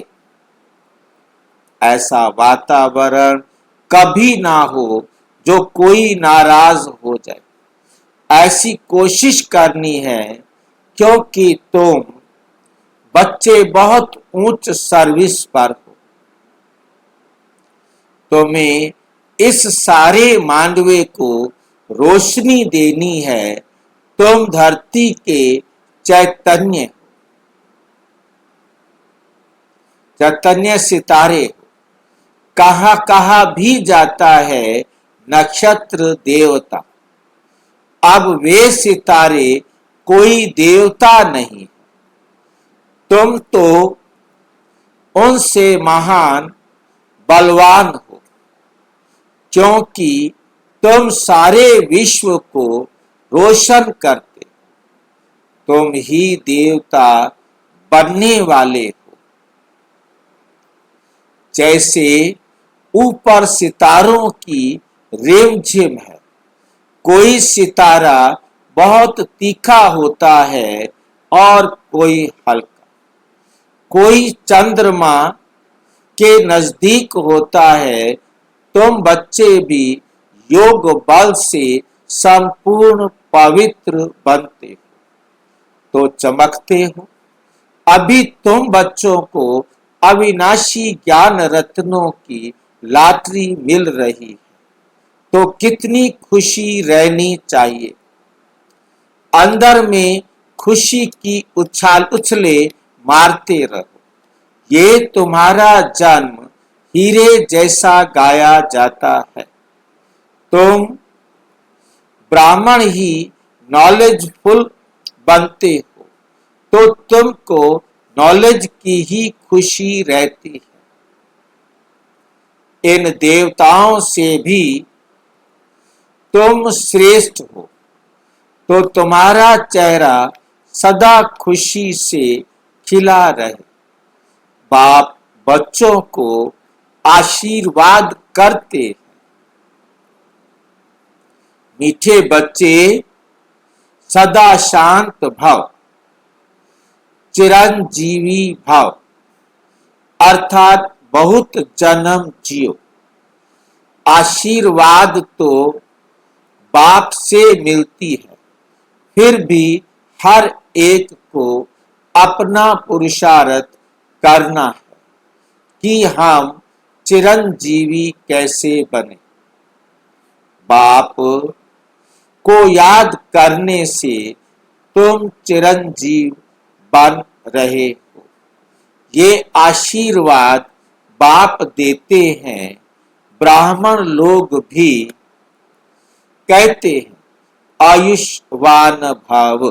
ऐसा वातावरण कभी ना हो जो कोई नाराज हो जाए। ऐसी कोशिश करनी है क्योंकि तुम बच्चे बहुत उच्च सर्विस पर हो। तुम्हें इस सारे मानवे को रोशनी देनी है। तुम धरती के चैतन्य सितारे हो। कहां कहां भी जाता है नक्षत्र देवता। अब वे सितारे कोई देवता नहीं, तुम तो उनसे महान बलवान हो, क्योंकि तुम सारे विश्व को रोशन करते। तुम ही देवता बनने वाले हो। जैसे ऊपर सितारों की रिमझिम है। कोई सितारा बहुत तीखा होता है और कोई हल्का। कोई चंद्रमा के नजदीक होता है। तुम बच्चे भी योग बल से संपूर्ण पवित्र बनते हो तो चमकते हो। अभी तुम बच्चों को अविनाशी ज्ञान रत्नों की लॉटरी मिल रही है तो कितनी खुशी रहनी चाहिए। अंदर में खुशी की उछाल उछले मारते रहो। ये तुम्हारा जन्म हीरे जैसा गाया जाता है। तुम ब्राह्मण ही नॉलेजफुल बनते हो तो तुमको नॉलेज की ही खुशी रहती है। इन देवताओं से भी तुम श्रेष्ठ हो तो तुम्हारा चेहरा सदा खुशी से खिला रहे। बाप बच्चों को आशीर्वाद करते हैं। मीठे बच्चे सदा शांत भव, चिरंजीवी भव, अर्थात बहुत जन्म जियो। आशीर्वाद तो बाप से मिलती है, फिर भी हर एक को अपना पुरुषार्थ करना है कि हम चिरंजीवी कैसे बने। बाप को याद करने से तुम चिरंजीव बन रहे हो। ये आशीर्वाद बाप देते हैं। ब्राह्मण लोग भी कहते हैं आयुष्मान भव।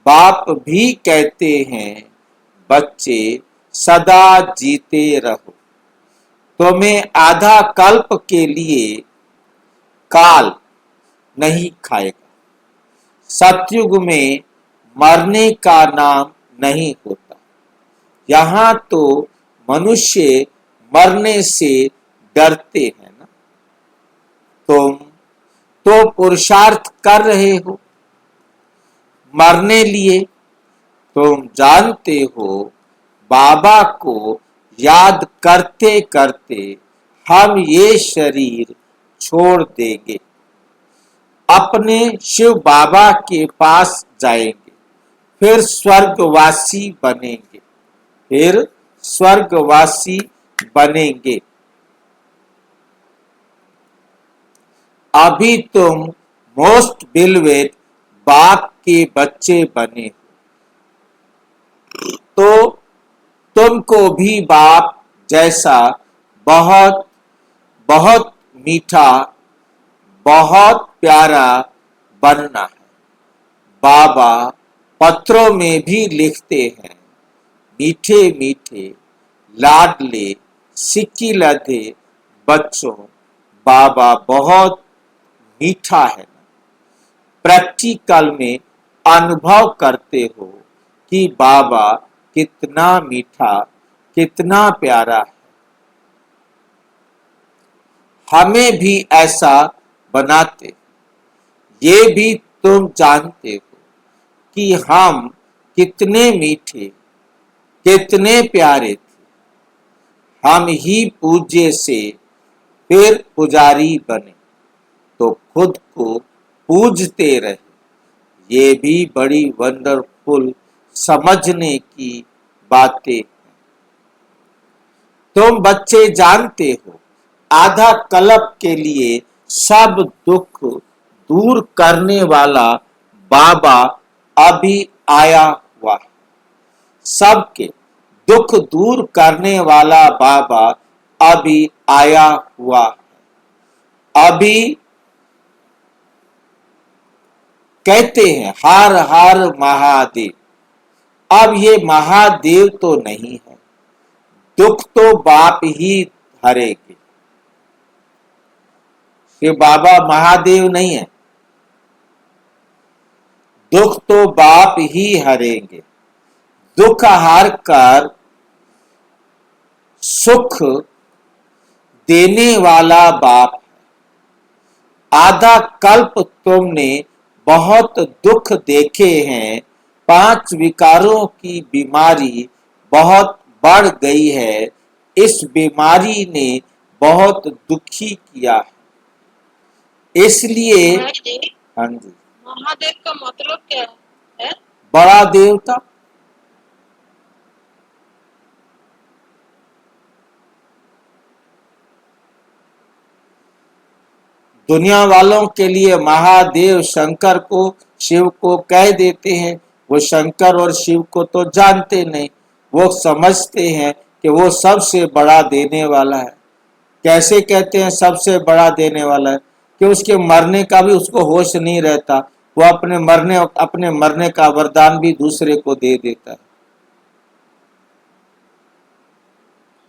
बाप भी कहते हैं बच्चे सदा जीते रहो। तुम्हें आधा कल्प के लिए काल नहीं खाएगा। सतयुग में मरने का नाम नहीं होता। यहाँ तो मनुष्य मरने से डरते हैं ना। तुम तो पुरुषार्थ कर रहे हो मरने लिए। तुम जानते हो बाबा को याद करते करते हम ये शरीर छोड़ देंगे, अपने शिव बाबा के पास जाएंगे, फिर स्वर्गवासी बनेंगे, फिर स्वर्गवासी बनेंगे। अभी तुम मोस्ट बिलवेड बाप के बच्चे बने हो तो तुमको भी बाप जैसा बहुत बहुत मीठा, बहुत प्यारा बनना है। बाबा पत्रों में भी लिखते हैं, मीठे मीठे लाडले सिक्की लदे बच्चों, बाबा बहुत मीठा है। प्रैक्टिकल में अनुभव करते हो कि बाबा कितना मीठा, कितना प्यारा है। हमें भी ऐसा बनाते। ये भी तुम जानते हो कि हम कितने मीठे, कितने प्यारे थे। हम ही पूज्य से फिर पुजारी बने तो खुद को पूजते रहे। ये भी बड़ी वंडरफुल समझने की बातें हैं। तुम बच्चे जानते हो आधा कल्प के लिए सब दुख दूर करने वाला बाबा अभी आया हुआ है। सबके दुख दूर करने वाला बाबा अभी आया हुआ है। अभी कहते हैं हर हर महादेव। अब ये महादेव तो नहीं है, दुख तो बाप ही हरेंगे। ये बाबा महादेव नहीं है, दुख तो बाप ही हरेंगे। दुख हार कर सुख देने वाला बाप है। आधा कल्प तुमने बहुत दुख देखे हैं। 5 विकारों की बीमारी बहुत बढ़ गई है। इस बीमारी ने बहुत दुखी किया है। इसलिए हाँ जी, महादेव का मतलब क्या है? बड़ा देवता। दुनिया वालों के लिए महादेव शंकर को, शिव को कह देते हैं। वो शंकर और शिव को तो जानते नहीं। वो समझते हैं कि वो सबसे बड़ा देने वाला है। कैसे कहते हैं सबसे बड़ा देने वाला है? कि उसके मरने का भी उसको होश नहीं रहता, वो अपने मरने का वरदान भी दूसरे को दे देता है।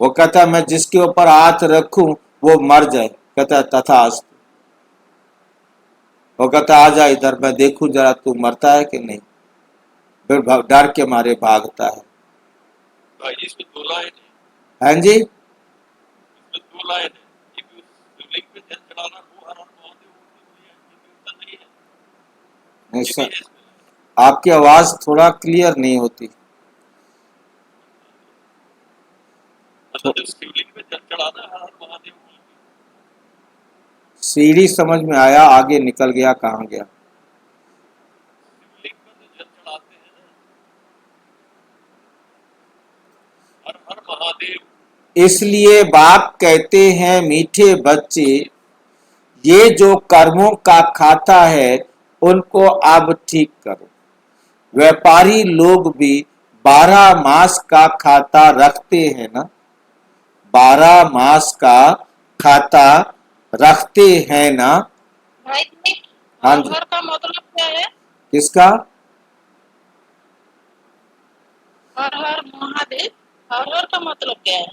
वो कहता है मैं जिसके ऊपर हाथ रखूं वो मर जाए, कहता है तथास्तु। वो कहता आ जा इधर, मैं देखूं जरा तू मरता है कि नहीं। फिर डर के मारे भागता है। भाई जी, इसमें दो लाइन है, हाँ जी, इसमें दो लाइन है। एक शिवलिंग पे जल चढ़ाना, वो हर हर महादेव बोलते हुए है, ये देवता नहीं है, नहीं ये भी सर, है इसमें। आपकी आवाज थोड़ा क्लियर नहीं होती। मतलब जब शिवलिंग पे जल चढ़ाना, हर हर महादेव बोल के। सीढ़ी समझ में आया, आगे निकल गया, कहाँ गया? शिवलिंग पे तो जल चढ़ाते हैं ना, हर हर महादेव। इसलिए बाप कहते हैं मीठे बच्चे, ये जो कर्मों का खाता है उनको अब ठीक करो। व्यापारी लोग भी 12 मास का खाता रखते हैं ना, 12 मास का खाता रखते हैं ना। भाई जी, हाँ हर जी, हर का मतलब क्या है? किसका? हर हर महादेव, हर हर का मतलब क्या है?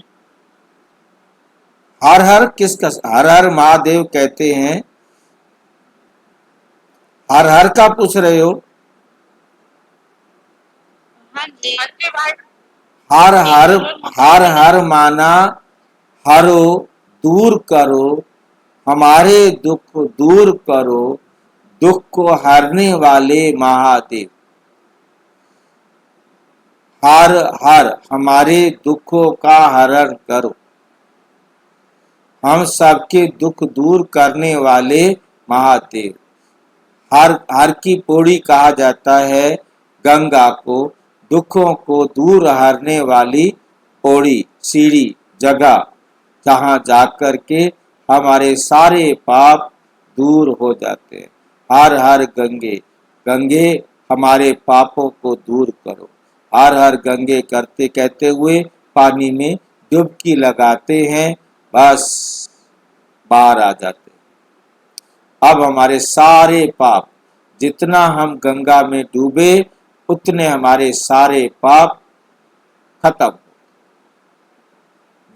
हर हर किसका? हर हर महादेव कहते हैं। हर हर का पूछ रहे हो? हाँ जी भाई। हर हर, हर हर हर मतलब हर माना हरो, दूर करो, हमारे दुख दूर करो, दुख को हरने वाले महादेव। हर हर हमारे दुखों का हरण करो, हम सबके दुख दूर करने वाले महादेव। हर हर की पौड़ी कहा जाता है गंगा को, दुखों को दूर हरने वाली पौड़ी, सीढ़ी, जगह जहाँ जाकर के हमारे सारे पाप दूर हो जाते हैं। हर हर गंगे, गंगे हमारे पापों को दूर करो। हर हर गंगे करते कहते हुए पानी में डुबकी लगाते हैं, बस बाहर आ जाते हैं। अब हमारे सारे पाप, जितना हम गंगा में डूबे उतने हमारे सारे पाप खत्म।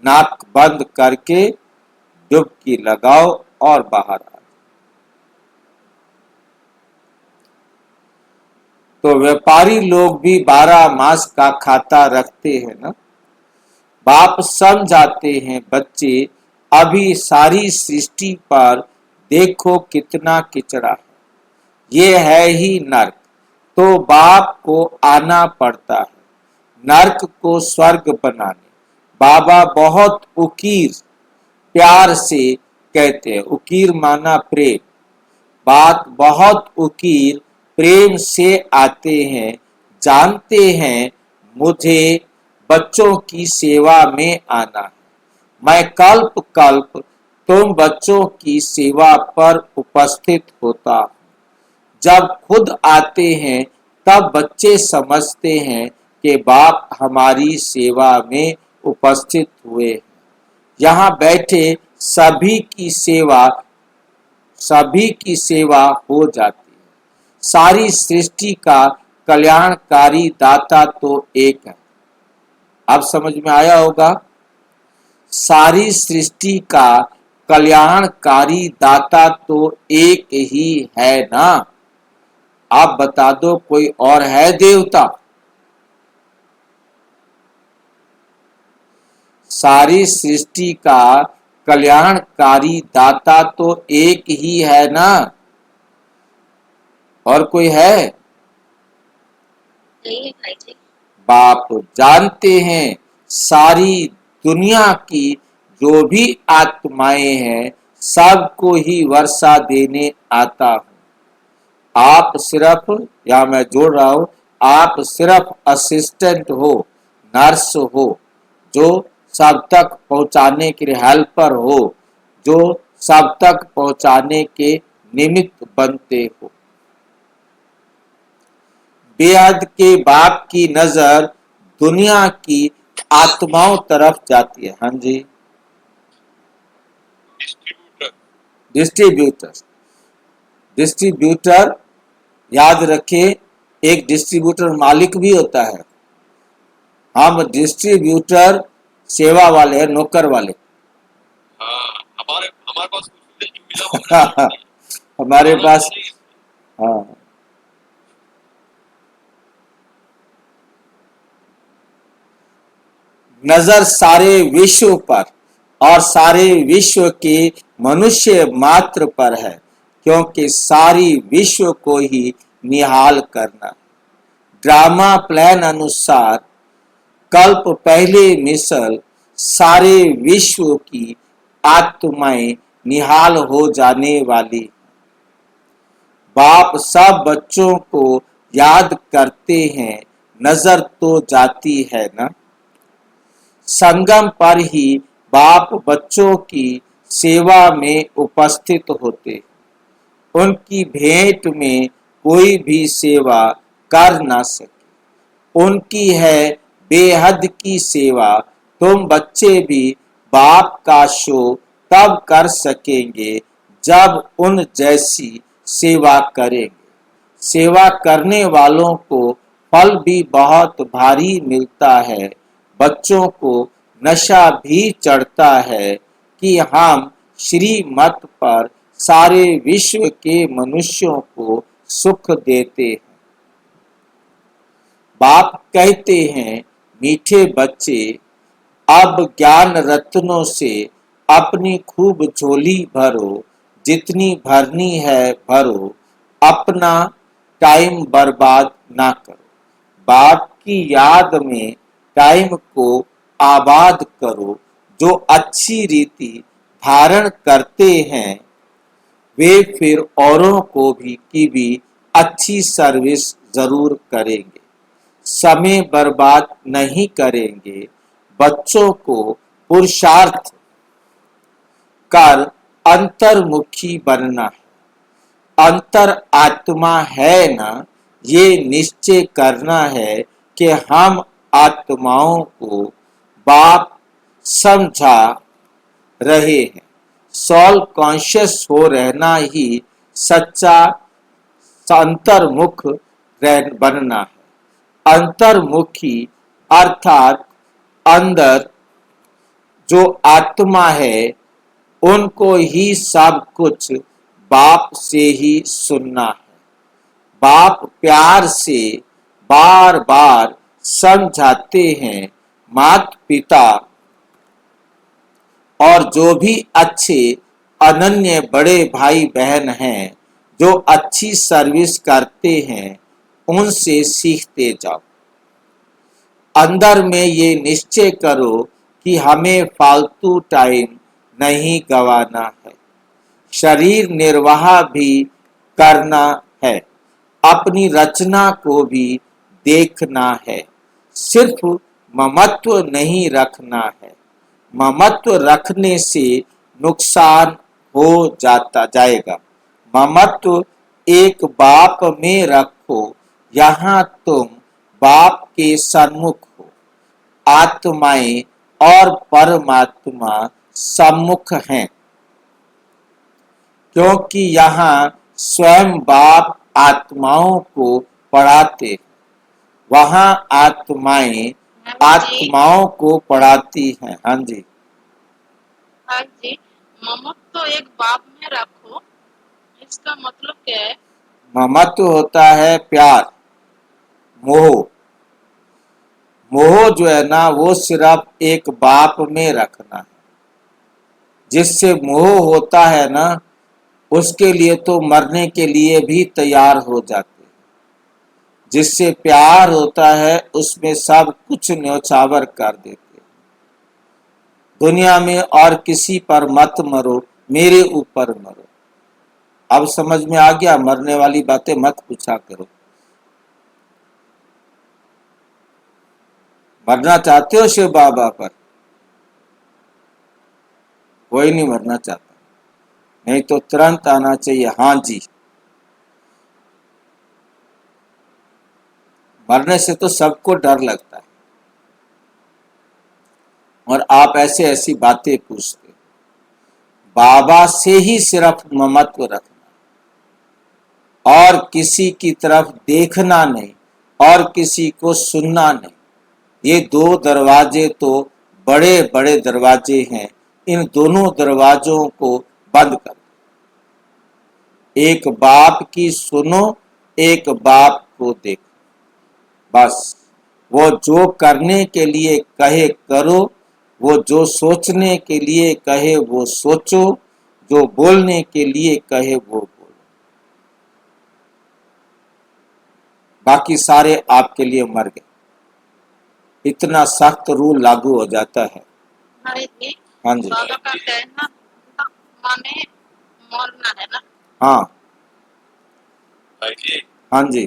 नाक बंद करके डुबकी लगाओ और बाहर आ। तो व्यापारी लोग भी 12 मास का खाता रखते हैं ना। बाप समझाते हैं बच्चे, अभी सारी सृष्टि पर देखो कितना किचड़ा है, ये है ही नर्क, तो बाप को आना पड़ता है नर्क को स्वर्ग बनाने। बाबा बहुत उकीर प्यार से कहते हैं, उकीर माना प्रेम, बात बहुत उकीर प्रेम से आते हैं, जानते हैं मुझे बच्चों की सेवा में आना है। मैं कल्प कल्प तुम बच्चों की सेवा पर उपस्थित होता हूँ। जब खुद आते हैं तब बच्चे समझते हैं कि बाप हमारी सेवा में उपस्थित हुए हैं। यहाँ बैठे सभी की सेवा हो जाती है। सारी सृष्टि का कल्याणकारी दाता तो एक है। अब समझ में आया होगा? सारी सृष्टि का कल्याणकारी दाता तो एक ही है ना। आप बता दो कोई और है देवता? सारी सृष्टि का कल्याणकारी दाता तो एक ही है ना, और कोई है? नहीं भाई जी। बाप जानते हैं सारी दुनिया की जो भी आत्माएं हैं सबको ही वर्षा देने आता हूं। आप सिर्फ, या मैं जोड़ रहा हूं, आप सिर्फ असिस्टेंट हो, नर्स हो, जो सब तक पहुंचाने के लिए हेल्पर हो, जो सब तक पहुंचाने के निमित्त बनते हो। बेहद के बाप की नजर दुनिया की आत्माओं तरफ जाती है। हाँ जी, डिस्ट्रीब्यूटर। डिस्ट्रीब्यूटर। डिस्ट्रीब्यूटर याद रखे, एक डिस्ट्रीब्यूटर मालिक भी होता है। हम डिस्ट्रीब्यूटर सेवा वाले हैं, नौकर वाले। हाँ, हमारे हमारे पास कुछ नहीं मिला वो नहीं है। हमारे हमारा पास, नहीं। हाँ, नजर सारे विश्व पर और सारे विश्व के मनुष्य मात्र पर है, क्योंकि सारी विश्व को ही निहाल करना। ड्रामा प्लान अनुसार कल्प पहले मिसल सारे विश्व की आत्माएं निहाल हो जाने वाली। बाप सब बच्चों को याद करते हैं, नजर तो जाती है ना। संगम पर ही बाप बच्चों की सेवा में उपस्थित होते। उनकी भेंट में कोई भी सेवा कर ना सके। उनकी है बेहद की सेवा। तुम बच्चे भी बाप का शो तब कर सकेंगे जब उन जैसी सेवा करेंगे। सेवा करने वालों को फल भी बहुत भारी मिलता है। बच्चों को नशा भी चढ़ता है कि हम श्रीमत पर सारे विश्व के मनुष्यों को सुख देते हैं। बाप कहते हैं, मीठे बच्चे, अब ज्ञान रत्नों से अपनी खूब झोली भरो, जितनी भरनी है भरो, अपना टाइम बर्बाद ना करो। बाप की याद में टाइम को आबाद करो। जो अच्छी रीति धारण करते हैं वे फिर औरों को भी अच्छी सर्विस जरूर करेंगे। समय बर्बाद नहीं करेंगे। बच्चों को पुरुषार्थ कर अंतर्मुखी बनना है। अंतर आत्मा है ना, ये निश्चय करना है कि हम आत्माओं को बाप समझा रहे हैं। सॉल कॉन्शियस हो रहना ही सच्चा अंतर्मुख बनना है। अंतर्मुखी अर्थात अंदर जो आत्मा है उनको ही सब कुछ बाप से ही सुनना है। बाप प्यार से बार बार समझाते हैं। माता पिता और जो भी अच्छे अनन्य बड़े भाई बहन हैं जो अच्छी सर्विस करते हैं उनसे सीखते जाओ। अंदर में ये निश्चय करो कि हमें फालतू टाइम नहीं गंवाना है। शरीर निर्वाह भी करना है। अपनी रचना को भी देखना है। सिर्फ ममत्व नहीं रखना है। ममत्व रखने से नुकसान हो जाएगा। ममत्व एक बाप में रखो, यहाँ तुम बाप के सन्मुख हो। आत्माएं और परमात्मा सम्मुख हैं, क्योंकि यहाँ स्वयं बाप आत्माओं को पढ़ाते, वहाँ आत्माएं आत्माओं को पढ़ाती हैं। हाँ जी, हाँ जी, ममत्व तो एक बाप में रखो, इसका मतलब क्या है? ममत्व होता है प्यार। मोह, मोह जो है ना वो सिर्फ एक बाप में रखना है। जिससे मोह होता है ना उसके लिए तो मरने के लिए भी तैयार हो जाते हैं। जिससे प्यार होता है उसमें सब कुछ न्यौछावर कर देते हैं। दुनिया में और किसी पर मत मरो, मेरे ऊपर मरो। अब समझ में आ गया, मरने वाली बातें मत पूछा करो। मरना चाहते हो शिव बाबा पर? कोई नहीं मरना चाहता, नहीं तो तुरंत आना चाहिए हाँ जी। मरने से तो सबको डर लगता है, और आप ऐसे ऐसी बातें पूछते। बाबा से ही सिर्फ ममत्व रखना और किसी की तरफ देखना नहीं और किसी को सुनना नहीं। ये दो दरवाजे तो बड़े बड़े दरवाजे हैं, इन दोनों दरवाजों को बंद कर। एक बाप की सुनो, एक बाप को देखो। बस वो जो करने के लिए कहे करो, वो जो सोचने के लिए कहे वो सोचो, जो बोलने के लिए कहे वो बोलो। बाकी सारे आपके लिए मर गए। इतना सख्त रूल लागू हो जाता है। हरे जी, हाँ जी, बाबा का कहना माने मरना है ना। हाँ भाई जी हाँ जी,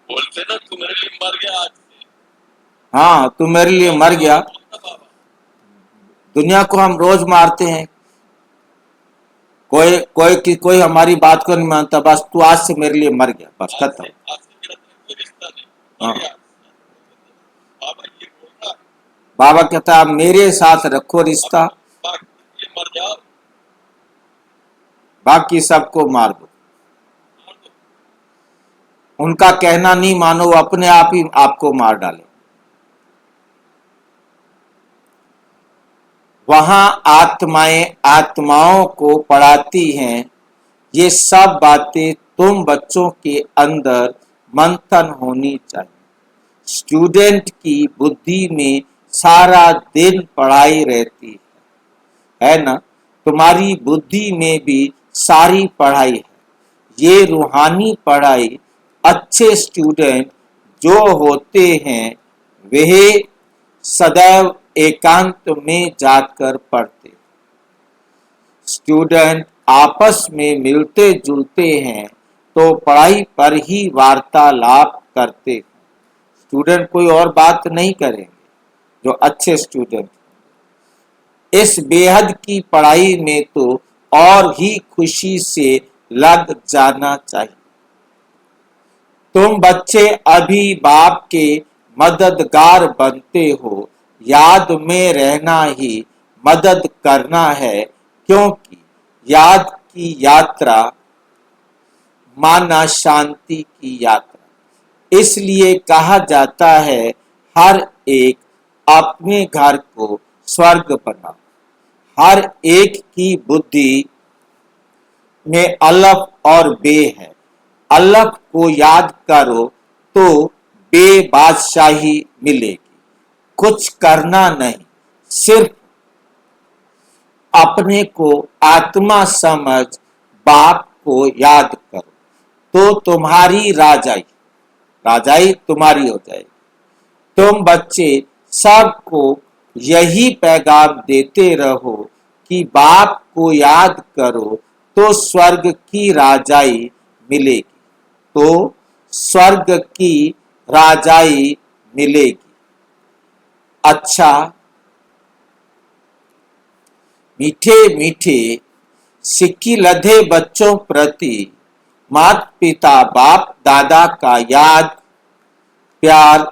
बोलते ना तू मेरे लिए मर गया आज से। हाँ तू मेरे लिए मर गया। बोलता बाबा। दुनिया को हम रोज मारते हैं, कोई हमारी बात को नहीं मानता, बस तू आज से मेरे लिए मर गया, बस आज खत्म। से मेरा तेरा कोई रिश्ता नहीं, हाँ। मर गया। बाबा ये बोल रहा है, बाबा कहता है आप मेरे साथ रखो रिश्ता, बाकी ये मर जाओ, बाकी सबको मार दो। मार दो। उनका कहना नहीं मानो, वो अपने आप ही आपको मार डाले। वहां आत्माएं आत्माओं को पढ़ाती हैं। ये सब बातें तुम बच्चों के अंदर मंथन होनी चाहिए। स्टूडेंट की बुद्धि में सारा दिन पढ़ाई रहती है ना। तुम्हारी बुद्धि में भी सारी पढ़ाई है। ये रूहानी पढ़ाई अच्छे स्टूडेंट जो होते हैं वे सदैव एकांत में जाकर पढ़ते। स्टूडेंट आपस में मिलते जुलते हैं तो पढ़ाई पर ही वार्तालाप करते। स्टूडेंट कोई और बात नहीं करेंगे जो अच्छे स्टूडेंट। इस बेहद की पढ़ाई में तो और ही खुशी से लग जाना चाहिए। तुम बच्चे अभी बाप के मददगार बनते हो। याद में रहना ही मदद करना है, क्योंकि याद की यात्रा माना शांति की यात्रा। इसलिए कहा जाता है हर एक अपने घर को स्वर्ग बनाओ। हर एक की बुद्धि में अलफ और बे है। अलफ को याद करो तो बे बादशाही मिलेगी। कुछ करना नहीं, सिर्फ अपने को आत्मा समझ बाप को याद करो तो तुम्हारी राजाई तुम्हारी हो जाएगी। तुम बच्चे सबको यही पैगाम देते रहो कि बाप को याद करो तो स्वर्ग की राजाई मिलेगी, तो स्वर्ग की राजाई मिलेगी। अच्छा, मीठे मीठे सिक्की लधे बच्चों प्रति माता पिता बाप दादा का याद प्यार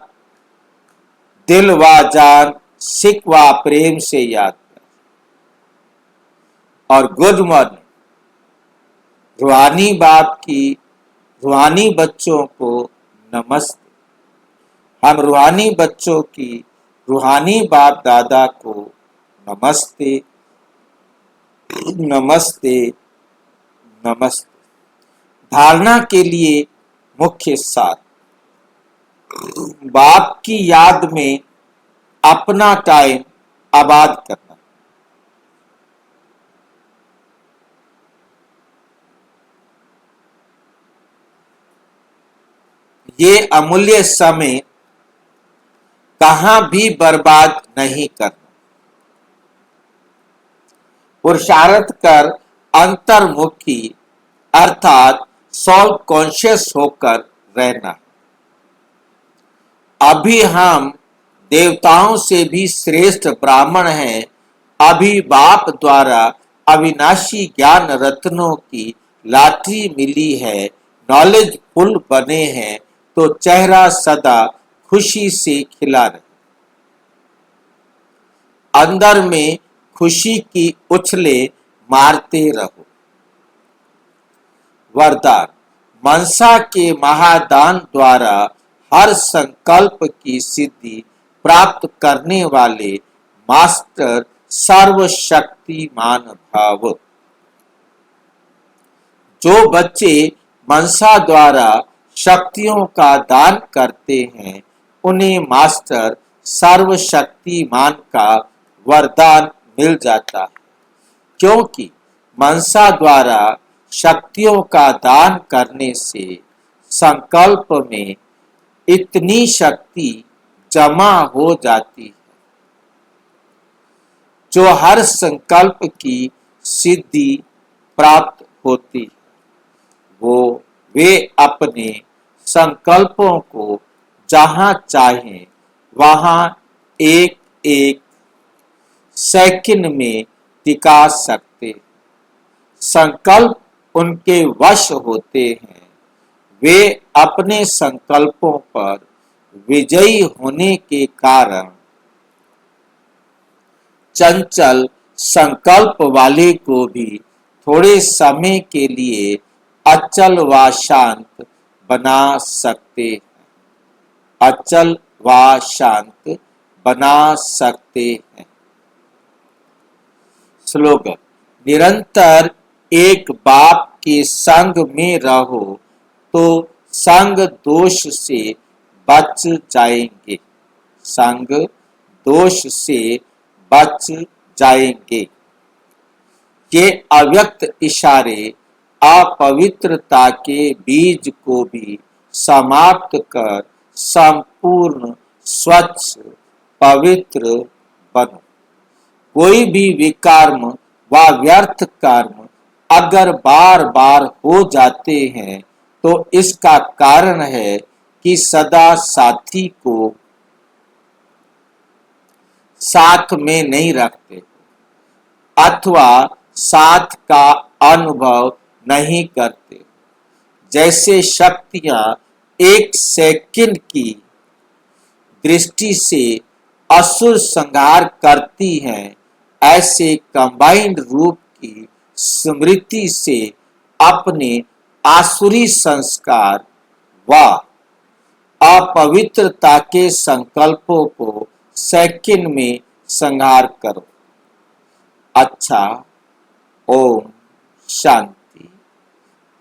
दिल व जान सिक व प्रेम से याद कर। और गुड मॉर्निंग। रूहानी बाप की रूहानी बच्चों को नमस्ते। हम रूहानी बच्चों की रूहानी बाप दादा को नमस्ते नमस्ते नमस्ते। धारणा के लिए मुख्य सार। बाप की याद में अपना टाइम आबाद करना। ये अमूल्य समय कहां भी बर्बाद नहीं करना। पुरुषार्थ कर अंतर्मुखी अर्थात सॉल्व कॉन्शियस होकर रहना। अभी हम देवताओं से भी श्रेष्ठ ब्राह्मण हैं। अभी बाप द्वारा अविनाशी ज्ञान रत्नों की लाठी मिली है। नॉलेज फुल बने हैं तो चेहरा सदा खुशी से खिला रहे। अंदर में खुशी की उछले मारते रहो। वरदान। मनसा के महादान द्वारा हर संकल्प की सिद्धि प्राप्त करने वाले मास्टर सर्वशक्तिमान भाव। जो बच्चे मनसा द्वारा शक्तियों का दान करते हैं उन्हें मास्टर सर्वशक्तिमान का वरदान मिल जाता है, क्योंकि मनसा द्वारा शक्तियों का दान करने से संकल्प में इतनी शक्ति जमा हो जाती है जो हर संकल्प की सिद्धि प्राप्त होती है। वे अपने संकल्पों को जहां चाहें वहां एक एक सेकंड में टिका सकते। संकल्प उनके वश होते हैं। वे अपने संकल्पों पर विजयी होने के कारण चंचल संकल्प वाले को भी थोड़े समय के लिए अचल व शांत बना सकते हैं। अचल व शांत बना सकते हैं। स्लोगन। निरंतर एक बाप के संग में रहो तो संग दोष से बच जाएंगे। संग दोष से बच जाएंगे। ये अव्यक्त इशारे अपवित्रता के बीज को भी समाप्त कर संपूर्ण स्वच्छ पवित्र बनो। कोई भी विकर्म व व्यर्थ कर्म अगर बार बार हो जाते हैं तो इसका कारण है कि सदा साथी को साथ में नहीं रखते अथवा साथ का अनुभव नहीं करते। जैसे शक्तियां एक सेकंड की दृष्टि से असुर संहार करती हैं, ऐसे कंबाइंड रूप की स्मृति से अपने आसुरी संस्कार व अपवित्रता के संकल्पों को सेकंड में संहार करो। अच्छा, ओम शांति।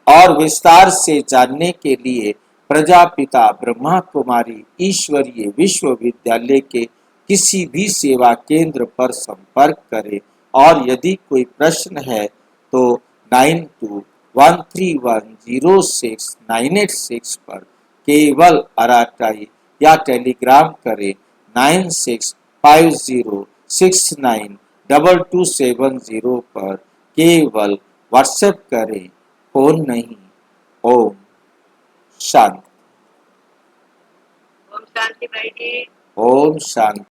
और विस्तार से जानने के लिए प्रजापिता ब्रह्मा कुमारी ईश्वरीय विश्वविद्यालय के किसी भी सेवा केंद्र पर संपर्क करें और यदि कोई प्रश्न है तो 9213106986 पर केवल अराटाई या टेलीग्राम करें। 9650692270 पर केवल व्हाट्सएप करें, फोन नहीं। ओम शांति। ओम शांति भाई जी। ओम शांति।